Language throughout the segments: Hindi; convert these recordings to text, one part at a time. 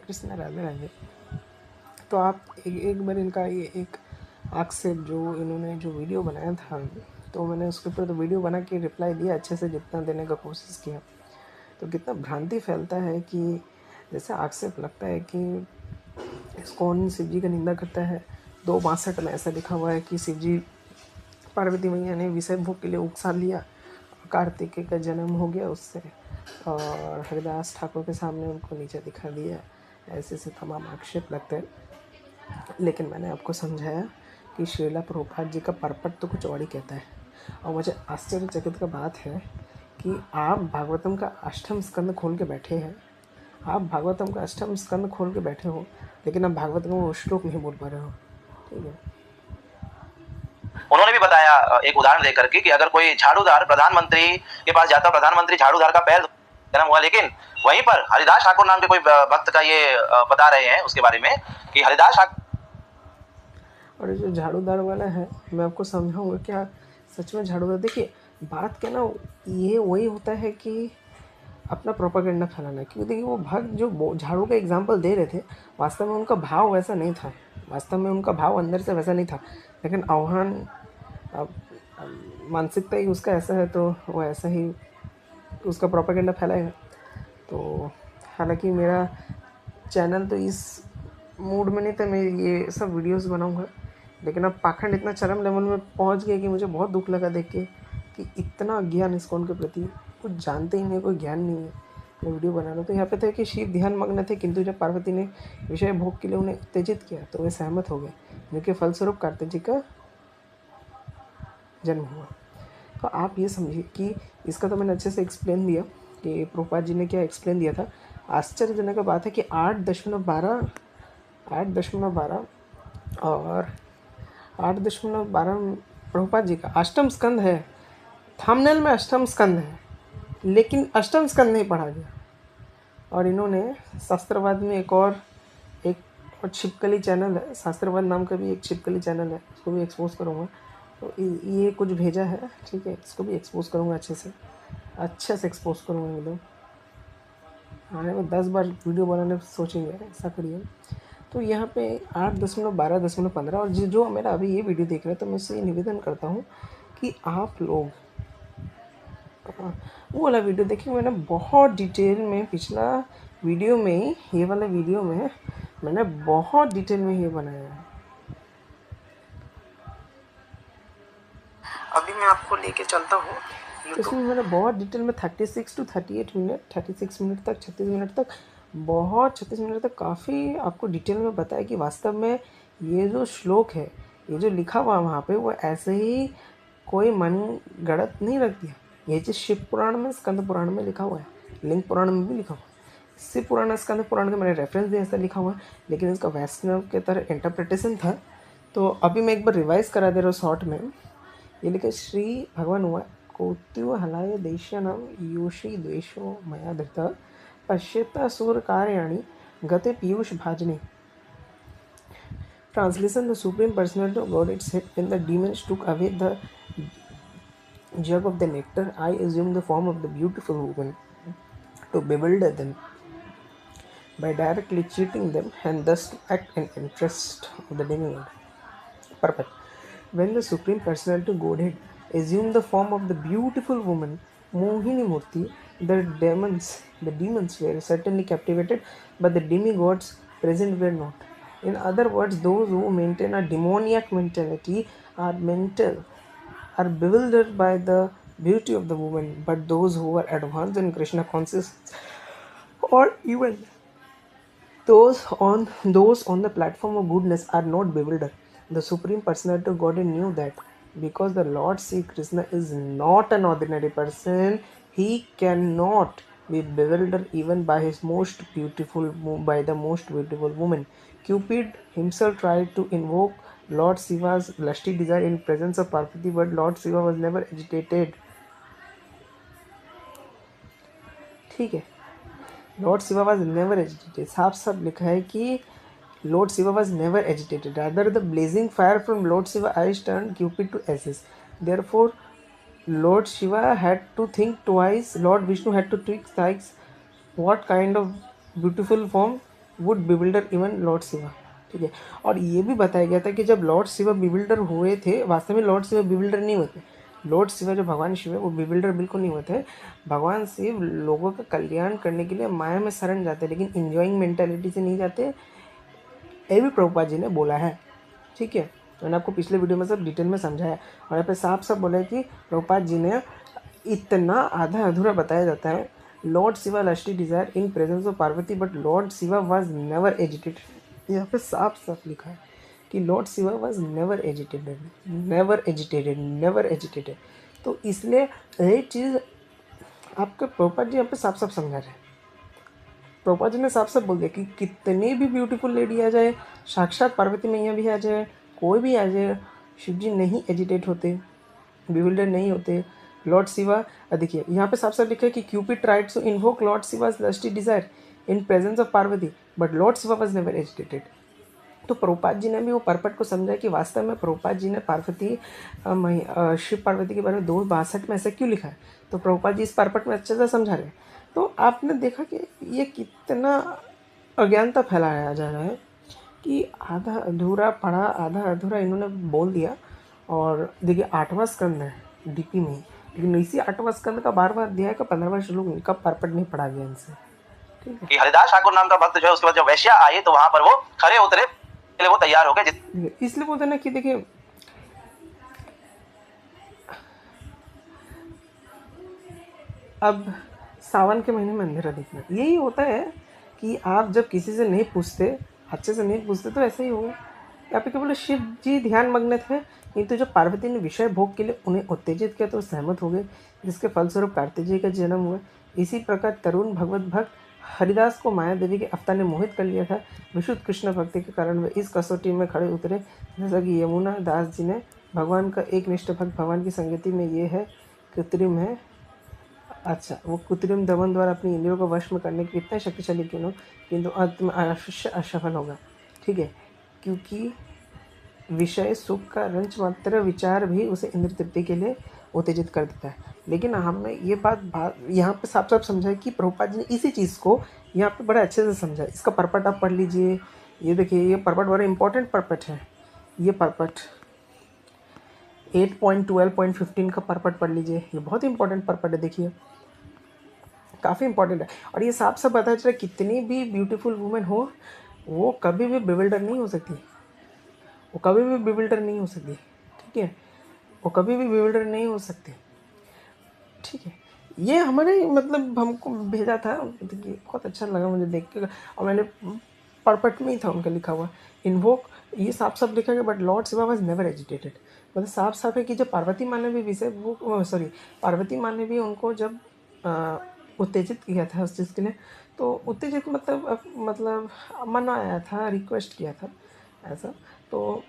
कृष्ण राधे राधे। तो आप एक बार इनका ये एक आक्षेप जो इन्होंने जो वीडियो बनाया था, तो मैंने उसके ऊपर तो वीडियो बना के रिप्लाई दिया अच्छे से, जितना देने का कोशिश किया। तो कितना भ्रांति फैलता है कि जैसे आक्षेप लगता है कि इस्कॉन शिव जी का निंदा करता है। 2:62 में ऐसा लिखा हुआ है कि शिव जी पार्वती मैया ने विषय भोग के लिए उकसा लिया, कार्तिकेय का जन्म हो गया उससे, और हरिदास ठाकुर के सामने उनको नीचे दिखा दिया। ऐसे से तमाम आक्षेप लगते हैं। लेकिन मैंने आपको समझाया कि श्रीला प्रभुपाद जी का परपट तो कुछ और ही कहता है। और मुझे आश्चर्यचकित का बात है कि आप भागवतम का अष्टम स्कंद खोल के बैठे हैं, आप भागवतम का अष्टम स्कंद खोल के बैठे हो, लेकिन आप भागवत का वो श्लोक नहीं बोल पा रहे हो। ठीक है, उन्होंने भी बताया एक उदाहरण देकर के कि अगर कोई झाड़ूदार प्रधानमंत्री के पास जाता, प्रधानमंत्री झाड़ूदार का पैर जन्म हुआ, लेकिन वहीं पर हरिदास ठाकुर नाम के कोई भक्त का ये बता रहे हैं उसके बारे में कि हरिदास ठाकुर। और जो झाड़ूदार वाला है, मैं आपको समझाऊंगा क्या सच में झाड़ूदार। देखिए बात क्या ना, ये वही होता है कि अपना प्रोपागेंडा फैलाना। क्योंकि देखिए वो भक्त जो झाड़ू का एग्जाम्पल दे रहे थे, वास्तव में उनका भाव वैसा नहीं था, वास्तव में उनका भाव अंदर से वैसा नहीं था। लेकिन आह्वान मानसिकता ही उसका ऐसा है, तो वो ऐसा ही उसका प्रोपागेंडा फैलाएगा। तो हालांकि मेरा चैनल तो इस मूड में नहीं था मैं ये सब वीडियोस बनाऊंगा, लेकिन अब पाखंड इतना चरम लेवल में पहुंच गया कि मुझे बहुत दुख लगा देख के कि इतना ज्ञान इस्कॉन के प्रति, कुछ जानते ही नहीं, कोई ज्ञान नहीं है। मैं वीडियो बना रहा हूँ तो यहाँ पे था कि शिव ध्यान मग्न थे, किंतु जब पार्वती ने विषय भोग के लिए उन्हें उत्तेजित किया तो वे सहमत हो गए, जिनके फलस्वरूप कार्तिक जी का जन्म हुआ। तो आप ये समझिए कि इसका तो मैंने अच्छे से एक्सप्लेन दिया कि प्रभुपाद जी ने क्या एक्सप्लेन दिया था। आश्चर्यजनक बात है कि 8.12 और 8.12 प्रभुपाद जी का अष्टम स्कंद है। थंबनेल में अष्टम स्कंद है, लेकिन अष्टम स्कंद नहीं पढ़ा गया। और इन्होंने शास्त्रवाद में एक छिपकली चैनल है, शास्त्रवाद नाम का भी एक छिपकली चैनल है, उसको भी एक्सपोज करूँगा। तो ये कुछ भेजा है, ठीक है, इसको भी एक्सपोज करूँगा, अच्छे से एक्सपोज करूँगा एकदम। आने में 10 बार वीडियो बनाने सोचेंगे, ऐसा करिए। तो यहाँ पे 8.12.15 और जो मेरा अभी ये वीडियो देख रहे हैं, तो मैं इससे निवेदन करता हूँ कि आप लोग वो वाला वीडियो देखिए। मैंने बहुत डिटेल में पिछला वीडियो में ही, ये वाला वीडियो में मैंने बहुत डिटेल में ये बनाया है। अभी मैं आपको लेके चलता हूँ, इसमें मैंने बहुत डिटेल में 36 to 38 मिनट, 36 मिनट तक, 36 मिनट तक, बहुत 36 मिनट तक काफ़ी आपको डिटेल में बताया कि वास्तव में ये जो श्लोक है, ये जो लिखा हुआ वहाँ पे, वो ऐसे ही कोई मन गढ़ंत नहीं रख दिया। ये जो शिव पुराण में, स्कंद पुराण में लिखा हुआ है, लिंग पुराण में भी लिखा हुआ है, शिव पुराण स्कंद पुराण का मैंने रेफरेंस दिया, ऐसा लिखा हुआ है, लेकिन इसका वैष्णव के तरह इंटरप्रिटेशन था। तो अभी मैं एक बार रिवाइज करा दे रहा हूँ शॉर्ट में। ये लिखा श्री भगवान हुआ कौत्यो हलाय देश्यनम योषि द्वेषो मया धृत पश्यता सूर कार्याणि गते Piyush भाजने। Translation: The Supreme Personality of Godhead said, when the demons took away the jug of the nectar, I assumed the form of the beautiful woman to bewilder them by directly cheating them and thus to act in interest of the demigod. Perfect. When the Supreme Personality of Godhead assumed the form of the beautiful woman, Mohini Murti, the demons were certainly captivated, but the demigods present were not. In other words, those who maintain a demoniac mentality are bewildered by the beauty of the woman, but those who are advanced in Krishna consciousness, or even those on the platform of goodness, are not bewildered. The Supreme Personality of Godhead knew that because the Lord Sri Krishna is not an ordinary person, he cannot be bewildered even by the most beautiful woman. Cupid himself tried to invoke Lord Shiva's lusty desire in presence of Parvati, but Lord Shiva was never agitated. ठीक है, lord Shiva was never agitated. साफ साफ लिखा है कि lord Shiva was never agitated, rather the blazing fire from lord Shiva eyes turn Cupid to ashes. Therefore lord Shiva had to think twice, lord Vishnu had to think thrice, what kind of beautiful form would bewilder even lord Shiva, ठीक है। और ये भी बताया गया था कि जब लॉर्ड शिवा बिविल्डर हुए थे, वास्तव में लॉर्ड शिवा बिविल्डर नहीं होते। लॉर्ड शिवा जो भगवान शिव है वो बिविल्डर बिल्कुल नहीं होते। भगवान शिव लोगों का कल्याण करने के लिए माया में शरण जाते, लेकिन इंजॉइंग मेंटालिटी से नहीं जाते। ये भी प्रभुपाद जी ने बोला है, ठीक है। मैंने आपको पिछले वीडियो में सब डिटेल में समझाया, और यहाँ पे साफ साफ बोला है कि प्रभुपाद जी ने इतना आधा अधूरा बताया जाता है, lord Shiva lusty desire in presence of Parvati but lord Shiva was never agitated. यहाँ पे साफ साफ लिखा है कि lord Shiva was never agitated, never agitated, never agitated. तो इसलिए यही चीज़ आपके प्रभुपाद जी यहाँ पे साफ साफ समझा रहे हैं। प्रभुपाद जी ने साफ साफ बोल दिया कि कितनी भी ब्यूटीफुल लेडी आ जाए, साक्षात पार्वती मैया भी आ जाए, कोई भी आ जाए, शिव जी नहीं एजिटेट होते, बिविल्डर नहीं होते। लॉर्ड शिवा, देखिए यहाँ पे साफ साफ लिखा है कि cupid tried to invoke lord Shiva's lusty desire in presence of Parvati but lord Shiva was never agitated. तो प्रभुपाद जी ने भी वो पर्पट को समझा कि वास्तव में प्रभुपाद जी ने पार्वती शिव पार्वती के बारे में 2:62 में ऐसा क्यों लिखा है। तो प्रभुपाद जी इस पर्पट में अच्छे से समझा रहे हैं। तो आपने देखा कि ये कितना अज्ञानता फैलाया जा रहा है कि आधा अधूरा पढ़ा, आधा अधूरा इन्होंने बोल दिया। और देखिए 8वां स्कंद है डीपी में, लेकिन इसी 8वां स्कंद का 12वां अध्याय का 15वां श्लोक इनका पर्पट नहीं पढ़ा गया इनसे, ठीक है। कि हरिदास ठाकुर नाम का भक्त जो है उसके बाद जब वैश्या आई तो वहां पर वो खरे उतरे, इसलिए वो तैयार हो गए। इसलिए बोलते ना कि देखिए अब सावन के महीने में अंधेरा दिखना, यही होता है कि आप जब किसी से नहीं पूछते, अच्छे से नहीं पूछते, तो ऐसे ही होगा। यहाँ पे क्या बोले, शिव जी ध्यान मग्न थे, किंतु जब पार्वती ने विषय भोग के लिए उन्हें उत्तेजित किया तो सहमत हो गए, जिसके फलस्वरूप कार्तिक जी का जन्म हुआ। इसी प्रकार तरुण भगवत भक्त हरिदास को माया देवी के अवतार ने मोहित कर लिया था। विशुद्ध कृष्ण भक्ति के कारण वे इस कसौटी में खड़े उतरे, जैसा कि यमुना दास जी ने भगवान का एक निष्ठ भक्त भगवान की संगति में ये है कृत्रिम है, अच्छा वो कृत्रिम दमन द्वारा अपनी इंद्रियों को वश में करने के इतने शक्तिशाली क्यों हो, किंतु अंत में अवश्य असफल होगा, ठीक है। क्योंकि विषय सुख का रंच मात्र विचार भी उसे इंद्र तृप्ति के लिए उत्तेजित कर देता है। लेकिन हमने ये बात यहाँ पे साफ साफ समझा है कि प्रभुपाद जी ने इसी चीज़ को यहाँ पे बड़े अच्छे से समझा। इसका पर्पट आप पढ़ लीजिए, ये देखिए ये पर्पट बड़ा इंपॉर्टेंट पर्पट है। ये पर्पट 8.12.15 का पर्पट पढ़ लीजिए, ये बहुत इंपॉर्टेंट पर्पट है, देखिए काफ़ी इंपॉर्टेंट है। और ये साफ साफ पता चला कितनी भी ब्यूटीफुल वुमेन हो, वो कभी भी बिविल्डर नहीं हो सकती, वो कभी भी बिविल्डर नहीं हो सकती, ठीक है, वो कभी भी बिविल्डर नहीं हो सकती, ठीक है। ये हमारे मतलब हमको भेजा था, देखिए बहुत अच्छा लगा मुझे देख के, और मैंने पर्पट में ही था उनका लिखा हुआ इन्वोक, ये साफ साफ लिखा गया but lord Shiva was never agitated. मतलब साफ साफ है कि जब पार्वती माँ ने भी विषय वो पार्वती माँ ने भी उनको जब उत्तेजित किया था उस चीज़ के लिए, तो उत्तेजित मतलब मना आया था, रिक्वेस्ट किया था ऐसा। तो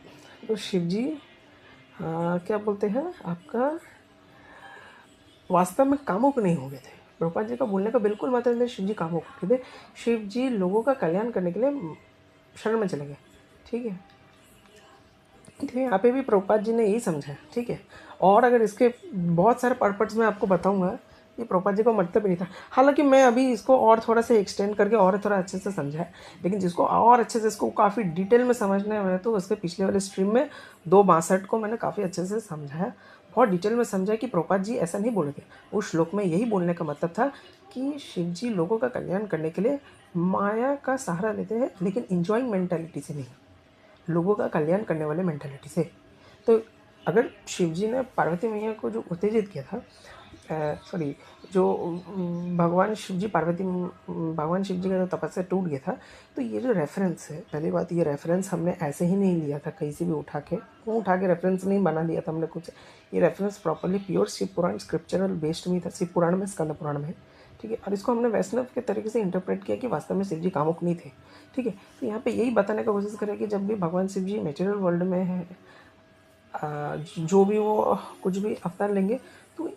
शिव जी क्या बोलते हैं आपका, वास्तव में कामुक नहीं हो गए थे। प्रभुपाद जी का बोलने का बिल्कुल मतलब नहीं, शिव जी कामुक हो गए थे। शिव जी लोगों का कल्याण करने के लिए शरण में चले गए, ठीक है। ठीक है, यहाँ पे भी प्रभुपाद जी ने यही समझा है, ठीक है। और अगर इसके बहुत सारे पर्पट्स मैं आपको बताऊंगा, ये प्रभुपाद जी का मतलब ही नहीं था। हालांकि मैं अभी इसको और थोड़ा सा एक्सटेंड करके और थोड़ा अच्छे से समझा है, लेकिन जिसको और अच्छे से इसको काफ़ी डिटेल में समझना है तो उसके पिछले वाले स्ट्रीम में 2:62 को मैंने काफ़ी अच्छे से समझा है, बहुत डिटेल में समझा कि प्रभुपाद जी ऐसा नहीं बोले थे। उस श्लोक में यही बोलने का मतलब था कि शिव जी लोगों का कल्याण करने के लिए माया का सहारा लेते हैं, लेकिन इंजॉइंग मेंटालिटी से नहीं, लोगों का कल्याण करने वाले मेंटालिटी से। तो अगर शिव जी ने पार्वती मैया को जो उत्तेजित किया था, जो भगवान शिव जी भगवान शिव जी का जो तपस्या टूट गया था, तो ये जो रेफरेंस है, पहली बात ये रेफरेंस हमने ऐसे ही नहीं लिया था कहीं से भी उठा के रेफरेंस नहीं बना दिया था हमने कुछ। ये रेफरेंस प्रॉपरली प्योर शिव पुराण स्क्रिप्चरल बेस्ड में था, शिव पुराण में, स्कंद पुराण में, ठीक है। और इसको हमने वैष्णव के तरीके से इंटरप्रेट किया कि वास्तव में शिव जी कामुक नहीं थे, ठीक है। तो यहाँ पे यही बताने का कोशिश करें कि जब भी भगवान शिव जी नेचुरल वर्ल्ड में है, जो भी वो कुछ भी अवतार लेंगे तो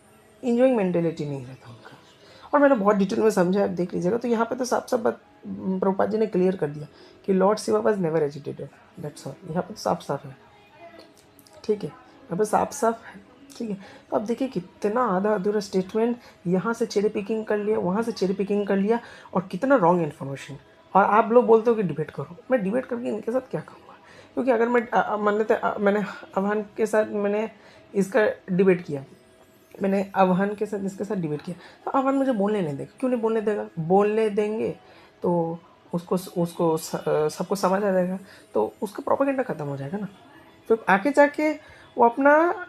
इंजॉइंग मेंटेलिटी नहीं रहता उनका। और मैंने बहुत डिटेल में समझा, आप देख लीजिएगा। तो यहाँ पे तो साफ साफ प्रभुपाद जी ने क्लियर कर दिया कि lord Shiva was never agitated, that's all. यहाँ पे तो साफ साफ है, ठीक है, यहाँ पे साफ साफ है, ठीक है। तो अब देखिए कितना आधा अधूरा स्टेटमेंट, यहाँ से चेरी पिकिंग कर लिया, वहाँ से चेरी पिकिंग कर लिया, और कितना रॉन्ग इन्फॉर्मेशन। और आप लोग बोलते हो कि डिबेट करो। मैं डिबेट करके इनके साथ क्या करूँगा? क्योंकि अगर मैं मान लेते मैंने अवहान के साथ मैंने इसका डिबेट किया, मैंने अवहान के साथ इसके साथ डिबेट किया, तो अवहान मुझे बोलने नहीं देगा। क्यों नहीं बोलने देगा? बोलने देंगे तो उसको सबको समझ आ जाएगा, तो उसका प्रोपेगेंडा ख़त्म हो जाएगा ना। तो आगे जाके वो अपना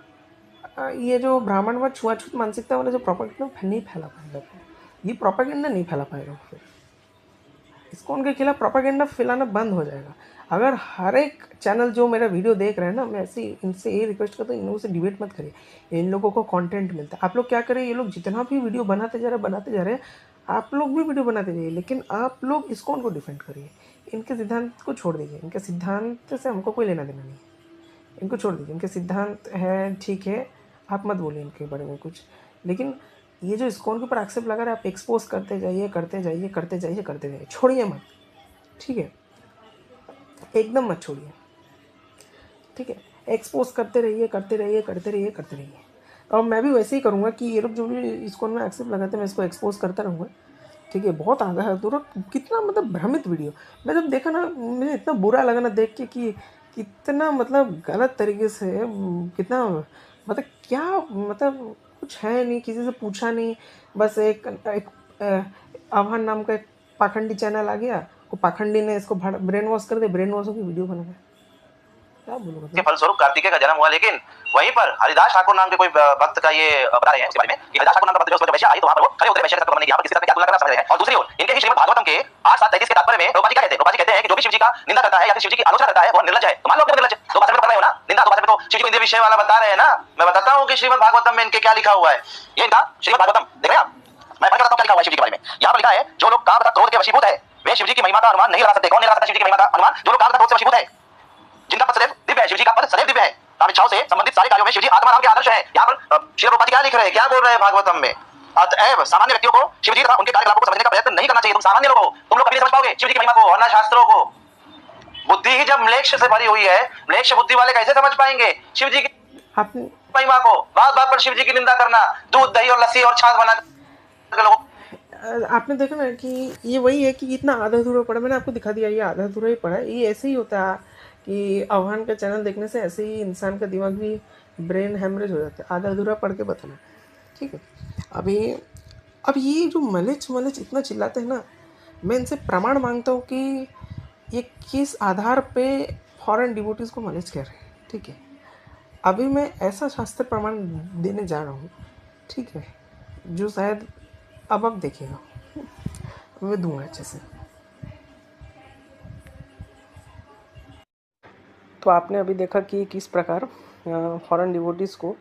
ये जो ब्राह्मणवाद छुआछूत मानसिकता वाला जो प्रोपेगेंडा नहीं फैला पाएगा, ये प्रोपेगेंडा नहीं फैला पाएगा। फिर इस्कॉन के खिलाफ प्रोपेगेंडा फैलाना बंद हो जाएगा। अगर हर एक चैनल जो मेरा वीडियो देख रहे हैं ना, मैं ऐसे इनसे ये रिक्वेस्ट करता हूँ, इन लोगों से डिबेट मत करिए। इन लोगों को कंटेंट मिलता है। आप लोग क्या करें, ये लोग जितना भी वीडियो बनाते जा रहे हैं, आप लोग भी वीडियो बनाते जाइए, लेकिन आप लोग इस्कॉन को डिफेंड करिए। इनके सिद्धांत को छोड़ दीजिए। इनके सिद्धांत से हमको कोई लेना देना नहीं है। इनको छोड़ दीजिए। इनके सिद्धांत है, ठीक है, आप मत बोलिए इनके बारे में कुछ, लेकिन ये जो इस्कॉन के ऊपर आक्षेप लगा रहे हैं, आप एक्सपोज करते जाइए, करते जाइए, करते जाइए, करते जाइए, छोड़िए मत। ठीक है, एकदम मत छोड़िए। ठीक है, एक्सपोज करते रहिए, करते रहिए, करते रहिए, करते रहिए। और मैं भी वैसे ही करूँगा कि ये लोग जो भी इस्कॉन में आक्षेप लगाते हैं, मैं इसको एक्सपोज करता रहूँगा। ठीक है, बहुत आधा अधूरा, कितना मतलब भ्रमित वीडियो। मैं जब देखा ना, मुझे इतना बुरा लगा ना देख के कि कितना मतलब गलत तरीके से, कितना मतलब क्या, मतलब कुछ है नहीं, किसी से पूछा नहीं, बस एक आह्वान नाम का एक पाखंडी चैनल आ गया, वो पाखंडी ने इसको ब्रेन वॉश कर दिया, ब्रेन वॉश की वीडियो बना गया। क्या बोलूँ के फलस्वरूप कार्तिकेय का जन्म हुआ, लेकिन वहीं पर हरिदास ठाकुर नाम के कोई भक्त का ये बता रहे हैं इसके बारे में कि हरिदास ठाकुर नाम का भक्त जो उसमें वैश्य आई, तो वहां पर वो खड़े होकर वैश्य का करने की यहाँ पर किसी तरह क्या तुलना करना समझ रहे हैं। और दूसरी ओर इनके ही श्रीमद् भागवतम के 8-7-33 के तात्पर्य में प्रभुपाद जी क्या कहते हैं? प्रभुपाद जी कहते हैं कि जो भी शिव जी का निंदा करता है या फिर शिव जी की आलोचना करता है वो निर्लज है। तो मान लो अपने निर्लज, दो भाषा में पढ़ रहे हो ना, निंदा दो भाषा में, तो शिव जी को इंद्रिय विषय वाला बता रहे हैं ना। मैं बताता हूँ कि श्रीमद् भागवतम में इनके क्या लिखा हुआ है। ये इनका श्रीमद् भागवतम देख रहे हैं आप, मैं पढ़ के बताता हूँ क्या लिखा हुआ है शिव जी के बारे में। यहाँ पर लिखा है, जो लोग काम तथा क्रोध के वशीभूत है वे शिव जी की महिमा का अनुमान नहीं लगा सकते। कौन नहीं लगा सकता शिव जी की महिमा का अनुमान? जो लोग काम तथा क्रोध से वशीभूत है, जिनका पद सदैव दिव्य है। शिव जी का पद सदैव दिव्य है। काम इच्छाओं से संबंधित सारे कार्यों में शिव जी आत्मा नाम के आदर्श है। यहाँ पर श्री प्रभुपाद जी क्या लिख रहे हैं, क्या बोल रहे हैं भागवतम में? अतएव सामान्य व्यक्तियों को शिव जी तथा उनके कार्यकलापों को समझने का प्रयत्न नहीं करना चाहिए। तुम सामान्य लोग हो, तुम लोग कभी नहीं समझ पाओगे शिव जी की महिमा को और ना शास्त्रों को। बुद्धि ही जब म्लेच्छ से भरी हुई है, म्लेच्छ बुद्धि वाले कैसे समझ पाएंगे शिव जी की महिमा को? बात बात पर शिव जी की निंदा करना, दूध दही और लस्सी और छाछ बना लोगों। आपने देखा ना कि ये वही है कि इतना आधा अधूरा पड़ा। मैंने आपको दिखा दिया, ये आधा अधूरा ही पड़ा है। ये ऐसे ही होता है कि आह्वान का चैनल देखने से ऐसे ही इंसान का दिमाग भी ब्रेन हेमरेज हो जाता है। आधा अधूरा पढ़ के बताना, ठीक है। अब ये जो मलिच इतना चिल्लाते हैं ना, मैं इनसे प्रमाण मांगता हूँ कि ये किस आधार पे फॉरेन डिवोटीज़ को मलिच कह रहे हैं। ठीक है, अभी मैं ऐसा शास्त्र प्रमाण देने जा रहा हूँ, ठीक है, जो शायद अब आप देखिएगा, मैं दूंगा अच्छे से। तो आपने अभी देखा कि किस प्रकार फॉरेन डिवोटीज़ को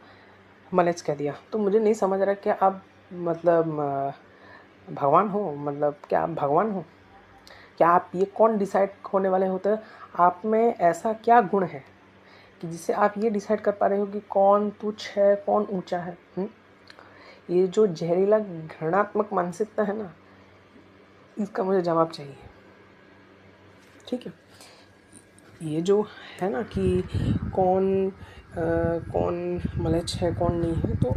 मलेच कह दिया। तो मुझे नहीं समझ रहा क्या आप मतलब भगवान हो, मतलब क्या आप भगवान हो? क्या आप ये कौन डिसाइड होने वाले होते हैं? आप में ऐसा क्या गुण है कि जिससे आप ये डिसाइड कर पा रहे हो कि कौन तुच्छ है, कौन ऊंचा है? ये जो जहरीला घृणात्मक मानसिकता है ना, इसका मुझे जवाब चाहिए। ठीक है, ये जो है ना कि कौन मलेच्छ है, कौन नहीं है, तो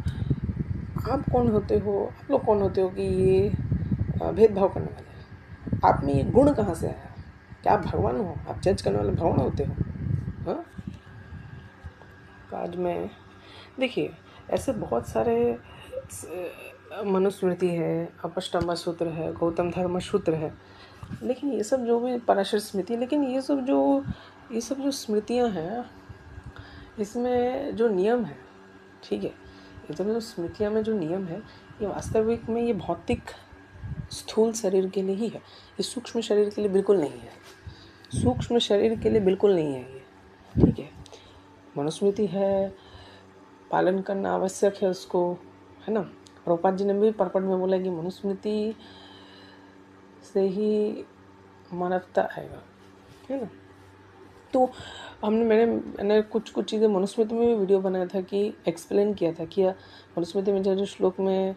आप कौन होते हो, आप लोग कौन होते हो कि ये भेदभाव करने वाले? आप में ये गुण कहाँ से आया? क्या आप भगवान हो? आप जज करने वाले भगवान होते हो? हाँ, आज में देखिए ऐसे बहुत सारे मनुस्मृति है, अपष्टम्भ सूत्र है, गौतम धर्म सूत्र है, लेकिन ये सब जो भी पराशर स्मृति, लेकिन ये सब जो स्मृतियाँ हैं, इसमें जो नियम है, ठीक है, ये सब जो स्मृतियाँ में जो नियम है, ये वास्तविक में ये भौतिक स्थूल शरीर के लिए ही है। ये सूक्ष्म शरीर के लिए बिल्कुल नहीं है। सूक्ष्म शरीर के लिए बिल्कुल नहीं है ये, ठीक है। मनुस्मृति है, पालन करना आवश्यक है उसको, है ना। प्रभुपाद जी ने भी परपट में बोला कि मनुस्मृति से ही मानवता आएगा, है ना। तो मैंने कुछ चीज़ें मनुस्मृति में भी वीडियो बनाया था कि एक्सप्लेन किया था कि मनुस्मृति में जो श्लोक में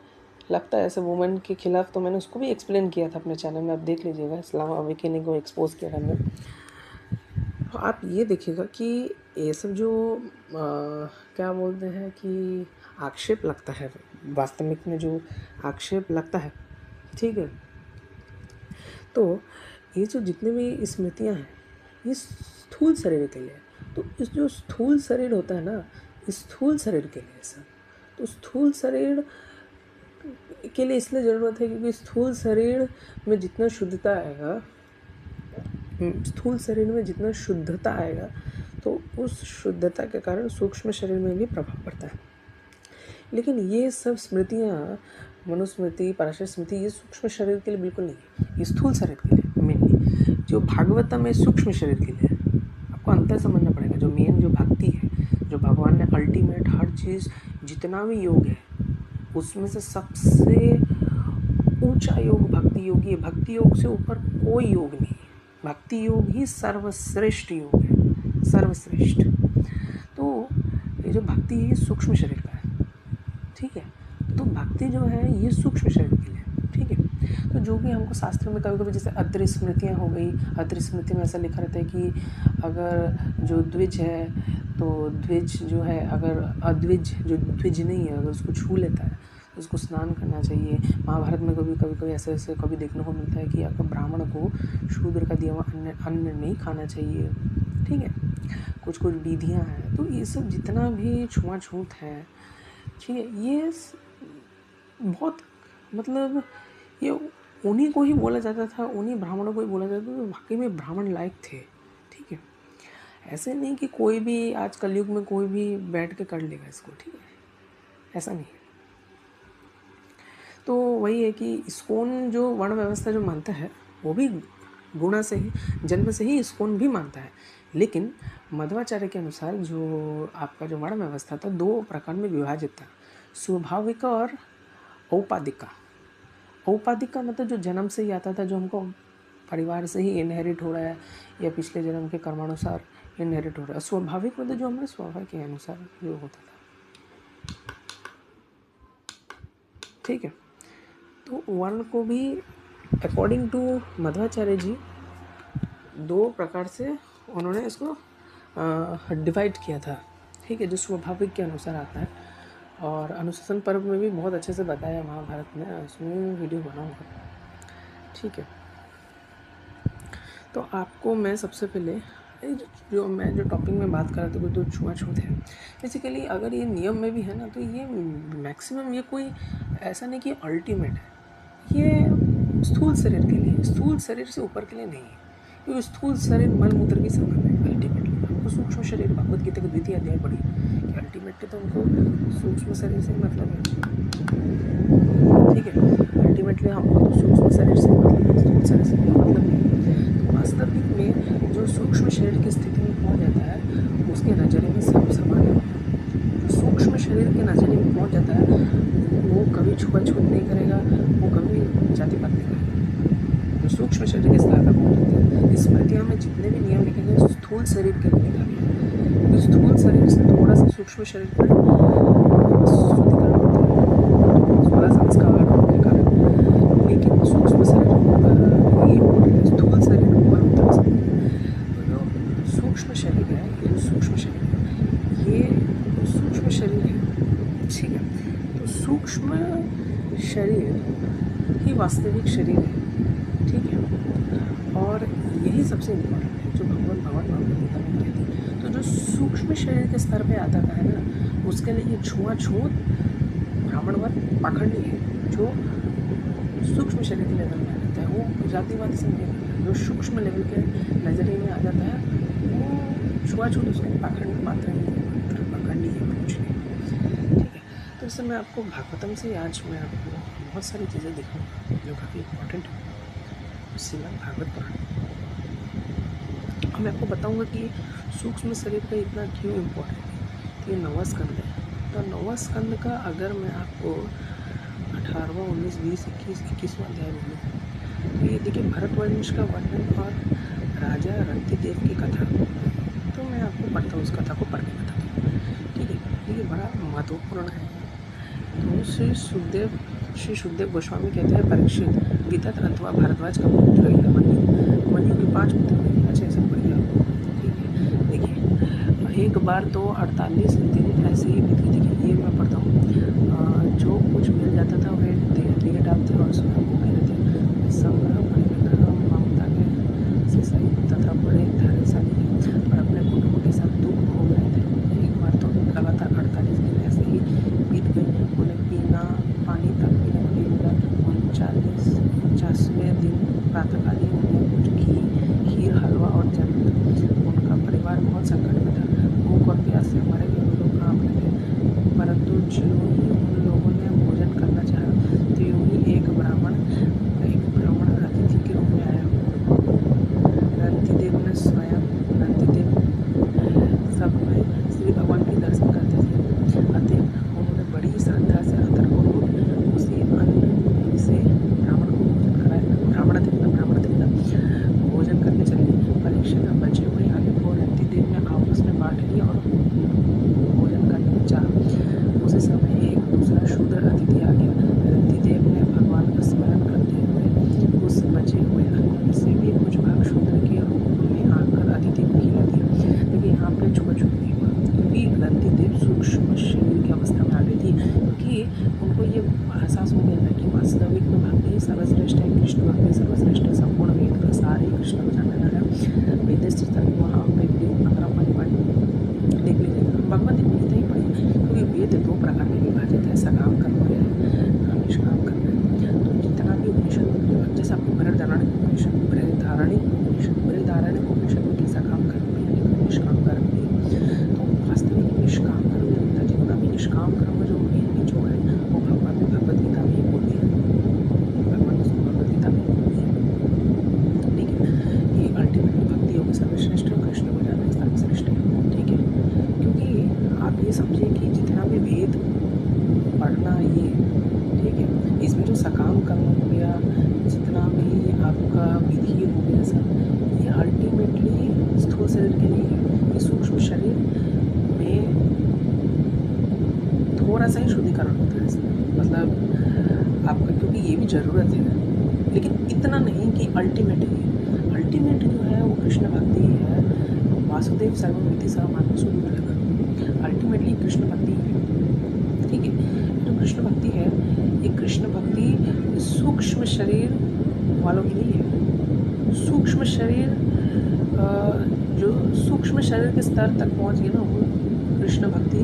लगता है ऐसे वुमेन के खिलाफ, तो मैंने उसको भी एक्सप्लेन किया था अपने चैनल में, आप देख लीजिएगा। इस्लाम अवेकनिंग को एक्सपोज किया था हमने। तो आप ये देखिएगा कि ये सब जो क्या बोलते हैं कि आक्षेप लगता है, वास्तविक में जो आक्षेप लगता है, ठीक है, तो ये जो जितने भी स्मृतियाँ हैं ये स्थूल शरीर के लिए, तो इस जो स्थूल शरीर होता है ना, इस स्थूल शरीर के लिए सब, तो स्थूल शरीर के लिए इसलिए ज़रूरत है क्योंकि स्थूल शरीर में जितना शुद्धता आएगा, स्थूल शरीर में जितना शुद्धता आएगा तो उस शुद्धता के कारण सूक्ष्म शरीर में भी प्रभाव पड़ता है। लेकिन ये सब स्मृतियाँ, मनुस्मृति, पराशर स्मृति, ये सूक्ष्म शरीर के लिए बिल्कुल नहीं है, ये स्थूल शरीर के लिए मेनली। जो भागवतम है सूक्ष्म शरीर के लिए, आपको अंतर समझना पड़ेगा। जो मेन जो भक्ति है, जो भगवान ने अल्टीमेट हर चीज़, जितना भी योग है उसमें से सबसे ऊंचा योग भक्ति योग है। भक्ति योग से ऊपर कोई योग नहीं है, भक्ति योग ही सर्वश्रेष्ठ योग है, सर्वश्रेष्ठ। तो ये जो भक्ति है ये सूक्ष्म शरीर का है, ठीक है। तो भक्ति जो है ये सूक्ष्म शरीर के लिए, ठीक है। तो जो भी हमको शास्त्र में कभी कभी जैसे अद्रि स्मृतियाँ हो गई, अद्रि स्मृति में ऐसा लिखा रहता है कि अगर जो द्विज है तो द्विज जो है, अगर अद्विज जो द्विज नहीं है अगर उसको छू लेता है तो उसको स्नान करना चाहिए। महाभारत में कभी ऐसे कभी देखने को मिलता है कि अगर ब्राह्मण को शूद्र का दिया हुआ अन्न नहीं खाना चाहिए, ठीक है। कुछ विधियाँ हैं, तो ये सब जितना भी छुआछूत है, ठीक है, ये बहुत मतलब ये उन्हीं को ही बोला जाता था, उन्हीं ब्राह्मणों को ही बोला जाता था जो वाकई में ब्राह्मण लायक थे, ठीक है। ऐसे नहीं कि कोई भी आज कलयुग में कोई भी बैठ के कर लेगा इसको, ठीक है, ऐसा नहीं है। तो वही है कि इस्कॉन जो वर्ण व्यवस्था जो मानता है वो भी गुणा से ही, जन्म से ही इस्कॉन भी मानता है। लेकिन मध्वाचार्य के अनुसार जो आपका जो वर्ण व्यवस्था था 2 प्रकार में विभाजित था, स्वाभाविक और औपाधिका। औपाधिका मतलब जो जन्म से ही आता था, जो हमको परिवार से ही इनहेरिट हो रहा है या पिछले जन्म के कर्मानुसार इनहेरिट हो रहा है। स्वाभाविक मतलब जो हमारे स्वभाव के अनुसार जो होता था, ठीक है। तो वर्ण को भी अकॉर्डिंग टू मध्वाचार्य जी 2 प्रकार से उन्होंने इसको डिवाइड किया था, ठीक है, जो स्वाभाविक के अनुसार आता है। और अनुशासन पर्व में भी बहुत अच्छे से बताया महाभारत में, उसमें वीडियो बनाऊंगा, ठीक है। तो आपको मैं सबसे पहले जो टॉपिक में बात कर रहा था जो छुआछूत है, बेसिकली अगर ये नियम में भी है ना, तो ये मैक्सिमम, ये कोई ऐसा नहीं कि अल्टीमेट है, ये स्थूल शरीर के लिए, स्थूल शरीर से ऊपर के लिए नहीं है। क्योंकि स्थूल शरीर मल मूत्र की समान है अल्टीमेटली। हमको सूक्ष्म शरीर, भगवत गीता के 2वीं अध्याय पढ़ी कि अल्टीमेटली तो हमको सूक्ष्म शरीर से मतलब है, ठीक है। अल्टीमेटली हमको तो सूक्ष्म शरीर से मतलब है, स्थूल शरीर से मतलब नहीं। तो वास्तविक में जो सूक्ष्म शरीर की स्थिति में पहुँच जाता है उसके नज़रिए में सब समान है। सूक्ष्म शरीर के नज़रिए में पहुँच जाता है वो कभी छुआछूत नहीं करेगा, वो कभी जातिपात नहीं करेगा। जो सूक्ष्म शरीर के स्तर पर पहुँच जाता है, स्मृतियों में जितने भी नियम लिखे गए स्थूल शरीर के लिए लिखा गया है। स्थूल शरीर से थोड़ा सा सूक्ष्म शरीर पर शुद्धिकरण होता है, थोड़ा सा संस्कार होने के कारण, लेकिन सूक्ष्म शरीर ये स्थूल शरीर ऊपर उतर सकते हैं। तो जो सूक्ष्म शरीर है, ये जो सूक्ष्म शरीर है, ये सूक्ष्म शरीर है, ठीक है। तो सूक्ष्म शरीर ही वास्तविक शरीर है, ठीक है। और यही सबसे इम्पोर्टेंट है जो भगवान गीता में कहती है। तो जो सूक्ष्म शरीर के स्तर पे आता है ना, उसके लिए ये छुआछूत ब्राह्मणवाद पाखंडी है। जो सूक्ष्म शरीर के लेवल में आ जाता है वो जातिवाद से नहीं करता है। जो सूक्ष्म लेवल के नजरिए में आ जाता है वो छुआछूत, उसके पाखंड मात्र पाखंडी है, कुछ नहीं, ठीक है। तो इससे मैं आपको भागवतम से आज मैं आपको बहुत सारी चीज़ें दिखाऊंगा जो काफ़ी इम्पोर्टेंट है। श्रीमद् भागवत पुराण मैं आपको बताऊंगा कि सूक्ष्म शरीर का इतना क्यों इम्पोर्टेंट है। ये 9वां स्कंद है। तो 9वां स्कंद का अगर मैं आपको 18वां, 19, 20, 21वां अध्याय बोलूँ तो ये देखिए भरतवंश का वर्णन और राजा रंतिदेव की कथा। तो मैं आपको पढ़ता हूँ, उस कथा को पढ़ के बताता हूँ, ठीक है। ये बड़ा महत्वपूर्ण है। तो श्री सुखदेव गोस्वामी कहते हैं परीक्षित विदत अथवा भारद्वाज का पुत्र है मनु के 5 पुत्र हैं। अच्छा ऐसे बढ़िया, ठीक है। देखिए एक बार तो 48 दिन ऐसे ही बीते। देखिए ये मैं पढ़ता हूँ, जो कुछ मिल जाता था वह दे डालते और उसमें वो कह रहे थे संग्रह ममता के सूक्ष्म शरीर की अवस्था में आ गई थी, क्योंकि उनको ये एहसास हो गया था कि वास्तविक में भक्ति सर्वश्रेष्ठ है, कृष्ण भक्ति सर्वश्रेष्ठ है, संपूर्ण वेद का सार ही कृष्ण को जानना है। वेदस्थ वहाँ पे 15 पॉइंट देख लीजिए, भगवत गीता ही पढ़िए, क्योंकि वेद 2 प्रकार में विभाजित है, सकाम कर्म है, निष्काम कर्म है। तो जितना भी उपनिषद, जैसे आपको बृहदारण्यक उपनिषद में कैसा काम कर्म भी है, निष्काम कर्म भी है। तो वास्तविक निष्काम कर्म जो होता है, जितना भी निष्काम कर्म जो है वो भगवान ने भगवत गीता में ही बोल दिया, भगवान ने उसको भगवत गीता में बोल दिया, ठीक है। ये अल्टीमेटली भक्ति योग सर्वश्रेष्ठ है, कृष्ण को जानना सर्वश्रेष्ठ है, ठीक है। क्योंकि आप ये समझिए कि जितना भी वेद पढ़ना ये, ठीक है, इसमें जो सकाम कर्म हो गया, जितना भी आपका विधि हो गया सब, ये अल्टीमेटली स्थूल शरीर के लिए है। ये सूक्ष्म शरीर में थोड़ा सा ही शुद्धिकरण होता है इसमें, मतलब आपका, क्योंकि ये भी ज़रूरत है, लेकिन इतना नहीं कि अल्टीमेट जो है वो कृष्ण भक्ति ही है। वासुदेव सर्वमिति सह मानसो लगा, अल्टीमेटली कृष्ण भक्ति है, ठीक है। जो कृष्ण भक्ति है, ये कृष्ण भक्ति सूक्ष्म शरीर वालों के लिए है। सूक्ष्म शरीर जो सूक्ष्म शरीर के स्तर तक पहुंच गए ना, वो कृष्ण भक्ति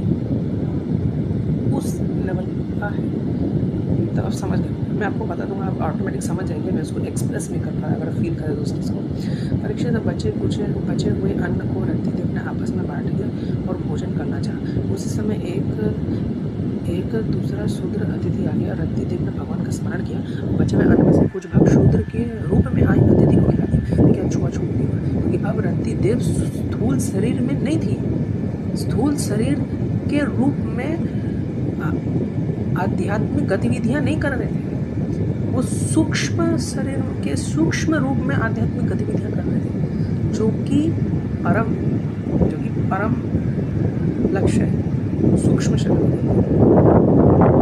उस लेवल का है। तो आप समझ गए, मैं आपको बता दूंगा, आप ऑटोमेटिक समझ जाएंगे। मैं उसको एक्सप्रेस नहीं कर पाया, अगर फील करें तो उस चीज़ को। परीक्षित बचे हुए अन्न को रति देव ने आपस में बांट लिया और भोजन करना चाहा। उसी समय एक दूसरा शूद्र अतिथि आ गया। रति देव ने भगवान का स्मरण किया, बचे हुए अन्न में से कुछ भाग शूद्र के रूप में आए अतिथि को खिला दिया। लेकिन छुआछूत नहीं हुआ, क्योंकि अब रति देव स्थूल शरीर में नहीं थी, स्थूल शरीर के रूप में आध्यात्मिक गतिविधियां नहीं कर रहे थे, वो सूक्ष्म शरीर के सूक्ष्म रूप में आध्यात्मिक गतिविधियां कर रहे थे, जो कि परम लक्ष्य है, सूक्ष्म शरीर,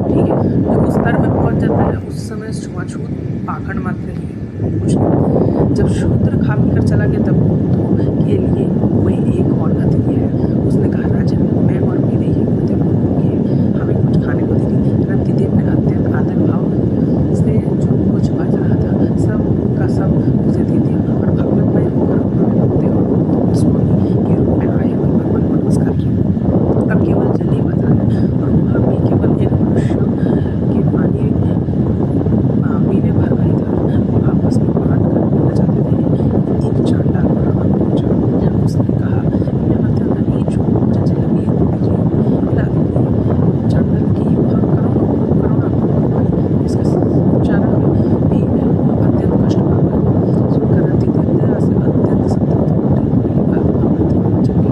ठीक है। जब उस स्तर में पहुंच जाता है, उस समय छुआछूत पाखंड मात्र ही है, कुछ नहीं। जब शूद्र खा पी कर चला गया, तब बुद्धों के लिए कोई एक और अतिथि है। उसने कहा, राजा, मैं और मेरे ये बुद्धि हमें कुछ खाने को दीजिए। रति देव ने अत्यंत आदर भाव से जो कुछ बच रहा था सब का सब उसे दे दिया, और भगवतमय होकर उन्होंने बुद्धि और स्वामी के रूप में आए और भगवान को नमस्कार किया। अब केवल जल ही बचा है, और वह भी केवल एक मनुष्य के पानी पीने भर गई था। वो आपस में बांट कर पीना चाहते थे। एक चांडाल ब्राह्मण पहुंचा, उसने कहा, मैं अत्यंत नीच हूँ, मुझे जलेबी दीजिए, पिला दीजिए। चांडाल की वह करुणा इसके उच्चारण में भी मैं अत्यंत कष्ट पाऊंगा। सुनकर रति देव से अत्यंत संतप्त भगवान से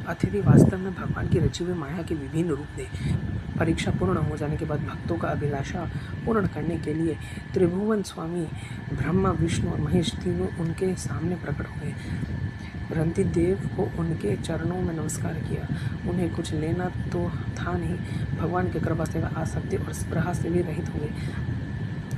अतिथि वास्तव में भगवान की रची हुई माया के विभिन्न रूप थे। परीक्षा पूर्ण हो जाने के बाद भक्तों का अभिलाषा पूर्ण करने के लिए त्रिभुवन स्वामी ब्रह्मा, विष्णु और महेश तीनों उनके सामने प्रकट हुए। रंती देव को उनके चरणों में नमस्कार किया। उन्हें कुछ लेना तो था नहीं, भगवान की कृपा से आसक्ति और स्पृहा से भी रहित हुए।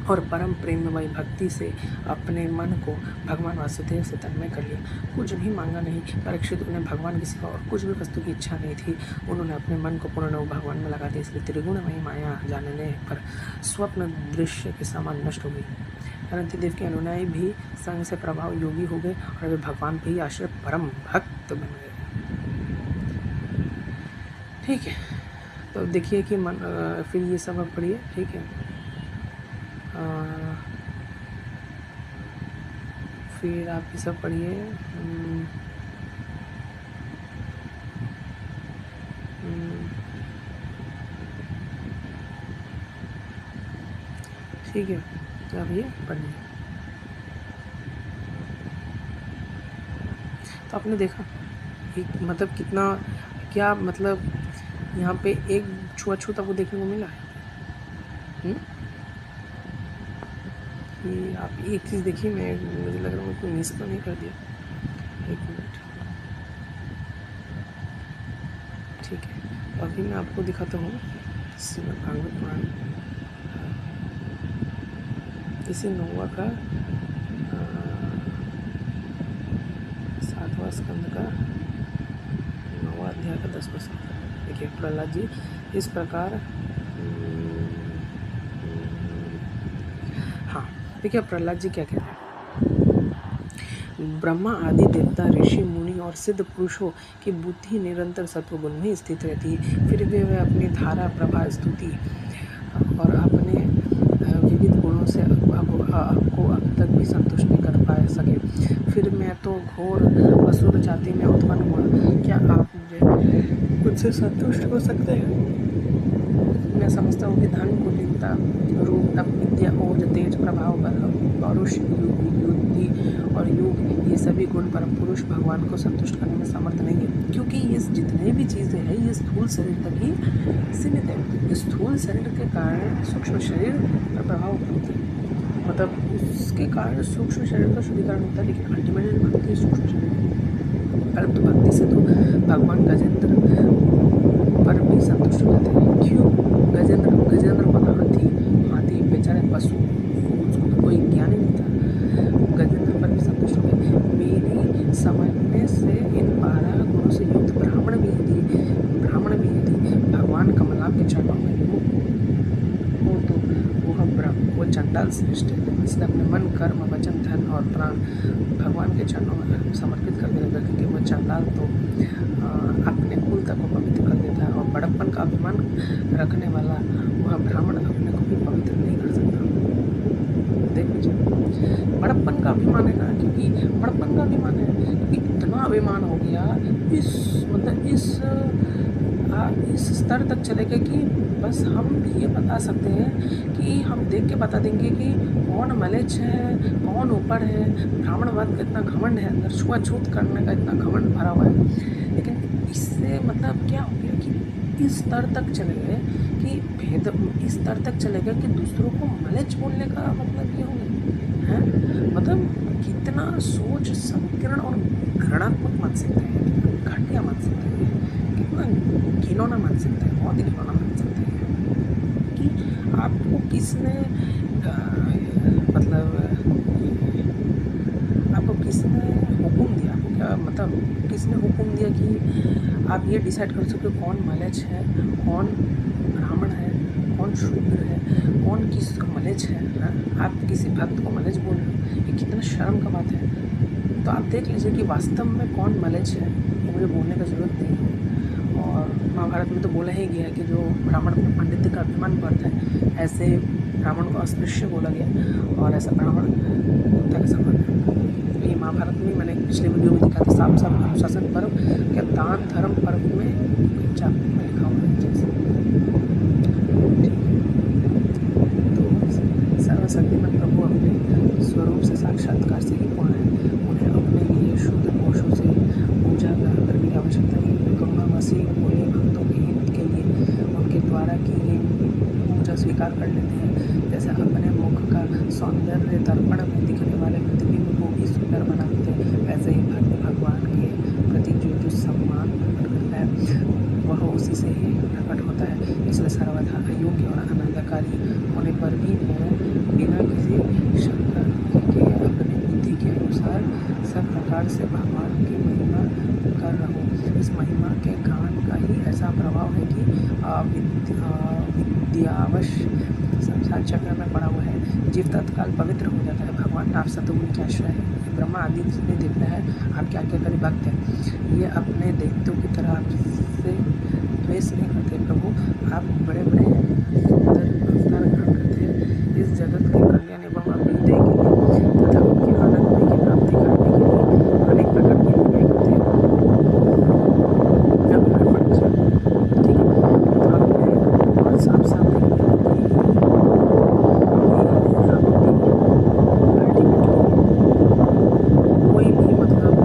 और परम प्रेममयी भक्ति से अपने मन को भगवान वासुदेव से तन्मय कर लिया। कुछ भी मांगा नहीं। परीक्षित उन्हें भगवान के सिवा और कुछ भी वस्तु की इच्छा नहीं थी। उन्होंने अपने मन को पूर्ण भगवान में लगा दिया, इसलिए त्रिगुणमयी माया जानने पर स्वप्न दृश्य के समान नष्ट हो गई। अनंत देव के अनुयायी भी संग से प्रभाव योगी हो गए और वे भगवान पे ही आश्रित परम भक्त बन गए। ठीक है, तो देखिए कि फिर ये सब अब पढ़िए। ठीक है, फिर आप ये सब पढ़िए। ठीक है, तो आप ये पढ़िए। तो आपने देखा एक मतलब कितना क्या मतलब यहाँ पे एक छुआछूत आपको देखने को मिला है। कि आप एक चीज़ देखिए, मुझे लग रहा है कोई मिस तो नहीं कर दिया। एक मिनट, ठीक है, तो अभी मैं आपको दिखाता हूँ श्रीमद् भागवत पुराण, इसी 9वां का 7वां स्कंद का 9वां अध्याय का 10वां श्लोक। देखिए, प्रहलाद जी इस प्रकार, हाँ देखिए प्रहलाद जी क्या कहते हैं। ब्रह्मा आदि देवता, ऋषि, मुनि और सिद्ध पुरुषों की बुद्धि निरंतर सत्वगुण में स्थित रहती है, फिर भी वे अपनी धारा, प्रभा, स्तुति और अपने विविध गुणों से आपको अब तक भी संतुष्ट नहीं कर पा सके। फिर मैं तो घोर असुर जाति में उत्पन्न हुआ, क्या आप मुझसे संतुष्ट हो सकते हैं? मैं समझता हूँ कि धन, कुलीनता, रूप, तप, विद्या, ओज, तेज, प्रभाव, बल, पौरुष, युद्धि और योग, ये सभी गुण परम पुरुष भगवान को संतुष्ट करने में समर्थ नहीं है, क्योंकि ये जितने भी चीज़ें हैं ये स्थूल शरीर तक ही सीमित है। स्थूल शरीर के कारण सूक्ष्म शरीर पर प्रभाव पड़ता है, मतलब उसके कारण सूक्ष्म शरीर का शुद्धिकरण होता है, लेकिन अल्टीमेटली भक्ति है सूक्ष्म शरीर। परंतु भक्ति से तो भगवान गजेंद्र पर भी संतुष्ट हो जाते हैं। क्यों? गजेंद्र पदार्थी, हाथी, बेचारे पशु, उसको तो कोई ज्ञान ही नहीं था, गजेंद्र पर भी संतुष्ट हो गए। मेरी समझने से इन 12 गुणों से युक्त ब्राह्मण भी यदि भगवान कमलाप के चरणों में हो तो वो चंडाल श्रेष्ठ है। इसलिए अपने मन, कर्म, वचन, धन और प्राण भगवान के चरणों में समर्पित कर देगा, क्योंकि वो चंडाल तो अपने कुल तक को पवित्र कर देता है, और बड़प्पन का अभिमान रखने वाला वह ब्राह्मण अपने को भी पवित्र नहीं कर सकता। देख लीजिए, बड़प्पन का अभिमान है ना, क्योंकि बड़प्पन का अभिमान है, क्योंकि इतना अभिमान हो गया इस स्तर तक चलेगा कि बस हम ये बता सकते हैं कि हम देख के बता देंगे कि कौन मलेच्छ है, कौन ऊपर है। ब्राह्मणवाद का इतना घमंड है, अंदर छुआछूत करने का इतना घमंड भरा हुआ है। लेकिन इससे मतलब क्या हो गया कि इस स्तर तक चले गए कि इस स्तर तक चले गए कि दूसरों को मलेच्छ बोलने का मतलब ये हो गया है। मतलब कितना सोच संकीर्ण और घृणात्मक मानसिकता है, कितना घटिया मानसिकता है, कितना घिनौना मानसिकता है, बहुत ही घिनौना मानसिकता है कि आपको किसने हुक्म दिया, आपको क्या मतलब किसने हुक्म दिया कि आप ये डिसाइड कर सकते हो कौन मलेच्छ है, कौन ब्राह्मण है, कौन शूद्र है, कौन किस का मलेच्छ है। आप किसी भक्त को मलेच्छ बोल रहे हो, ये कितना शर्म का बात है। तो आप देख लीजिए कि वास्तव में कौन मलेच्छ है, ये मुझे बोलने का ज़रूरत नहीं है। और महाभारत में तो बोला ही गया है कि जो ब्राह्मण अपने पांडित्य का अभिमान करता है, ऐसे ब्राह्मण को अस्पृश्य बोला गया, और ऐसा ब्राह्मण कुत्ता के समान है। ये महाभारत में मैंने पिछले वीडियो में दिखा था, साफ अनुशासन पर्व क्या दान धर्म पर्व में चाप में लिखा हुआ है जैसे। तो सर्वशक्तिमान प्रभु अपने स्वरूप से साक्षात्कार से ही पूर्ण है, उन्हें अपने लिए शुद्ध कोशों से पूजा करने की आवश्यकता नहीं है। करुणावासी बोले भक्तों के हित के लिए उनके द्वारा की गई पूजा स्वीकार कर लेते हैं। जैसे अपने मुख का सौंदर्य दर्पण में दिखने वाले प्रतिबिंब को भी सुंदर बना देते हैं, वैसे ही भक्त भगवान के प्रति जो सम्मान प्रकट करता है वह उसी से ही प्रकट होता है। इसलिए सर्वथा अयोग्य और अनंतकारी होने पर भी मैं बिना प्रकार से भगवान की महिमा कर रहा हूँ। इस महिमा के गान का ही ऐसा प्रभाव है कि विद्यावश संसार चक्र में पड़ा हुआ है। जीव तत्काल पवित्र हो जाता है। भगवान आप सतगुरु के आश्रय है। ब्रह्मा आदि जितने देवता है आपके आज्ञा करी भक्त है। ये अपने देवतों की तरह आपसे द्वेष नहीं करते। प्रभु आप बड़े बड़े अवतार ग्रहण करते हैं इस जगत के कल्याण एवं अभ्युदय के लिए तथा उनके आनंद की प्राप्ति करने के लिए अनेक प्रकार के लीलाएं करते हैं। ठीक है, तो आपने बहुत साफ साफ देख लिया कोई भी मतलब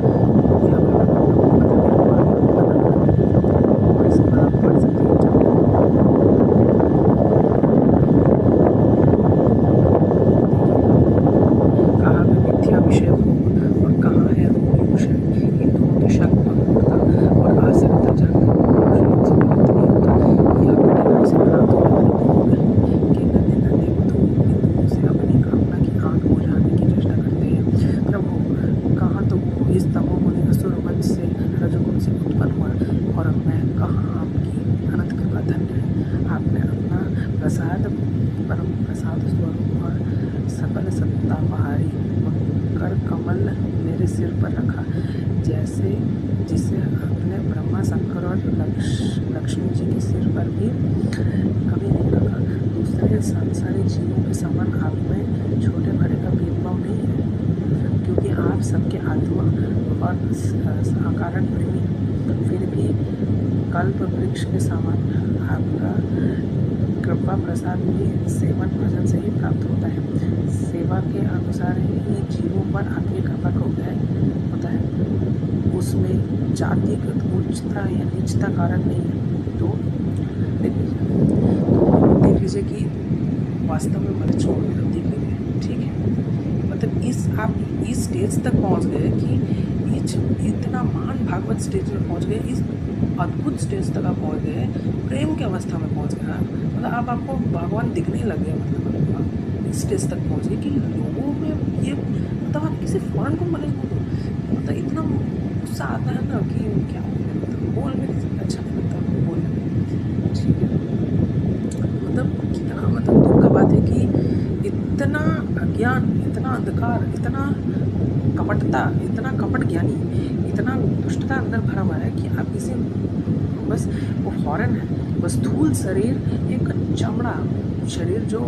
पढ़ सकते हैं। कहाँ पे मिथ्या विषय हो और कहाँ है मूल विषय। इन दोनों की शक मग्नता और आसक्ता जानना इनसे प्राप्त नहीं होता। यह कठिनाई से प्राप्त होने वाले भोग के नन्हे नन्हे वधु बिंदुओं से अपनी कामना की आग बुझाने की चेष्टा करते हैं। प्रभु कहाँ तो वो इस तमोगुणी असुर वंश से रजोगुण से उत्पन्न हुआ और मैं कहाँ आपकी अनंत कृपा धन्य है। आपने अपना प्रसाद परम प्रसाद स्वरूप और सकल सत्ता बहारी कर कमल मेरे सिर पर रखा, जैसे जिसे आपने ब्रह्मा शंकर और लक्ष्मी जी के सिर पर भी कभी नहीं रखा। दूसरे सांसारिक जीवों के समान आप में छोटे बड़े का भेदभाव नहीं है, क्योंकि आप सबके आत्मा और अकारण प्रेमी हैं। फिर भी कल्प वृक्ष के समान आपका कृपा प्रसाद भी सेवन भजन से ही प्राप्त होता है। सेवा के अनुसार ही जीवों पर आपकी कृपा का उदय होता है। उसमें जातिगत उच्चता या नीचता कारण नहीं है। तो देख लीजिए कि वास्तव में मत छोड़ देना, देख लीजिए, ठीक है। मतलब आप इस स्टेज तक पहुंच गए कि इतना महान भागवत स्टेज में पहुंच गए, इस अद्भुत स्टेज तक आप पहुंच गए, प्रेम की अवस्था में पहुंच गया। मतलब अब आपको भगवान दिखने लग गया। मतलब इस स्टेज तक पहुंच गए कि लोगों में ये मतलब आप किसी फॉरेन को मने मतलब इतना गुस्सा आता है ना कि क्या मतलब बोल में अच्छा नहीं लगता बोलने में, ठीक है। मतलब कितना मतलब दुख का बात है कि इतना अज्ञान, इतना अंधकार, इतना कपटता, इतना कपट ज्ञानी, इतना दुष्टता अंदर भरा हुआ है कि आप किसी बस वो फॉरेन है, बस स्थूल शरीर, एक चमड़ा शरीर जो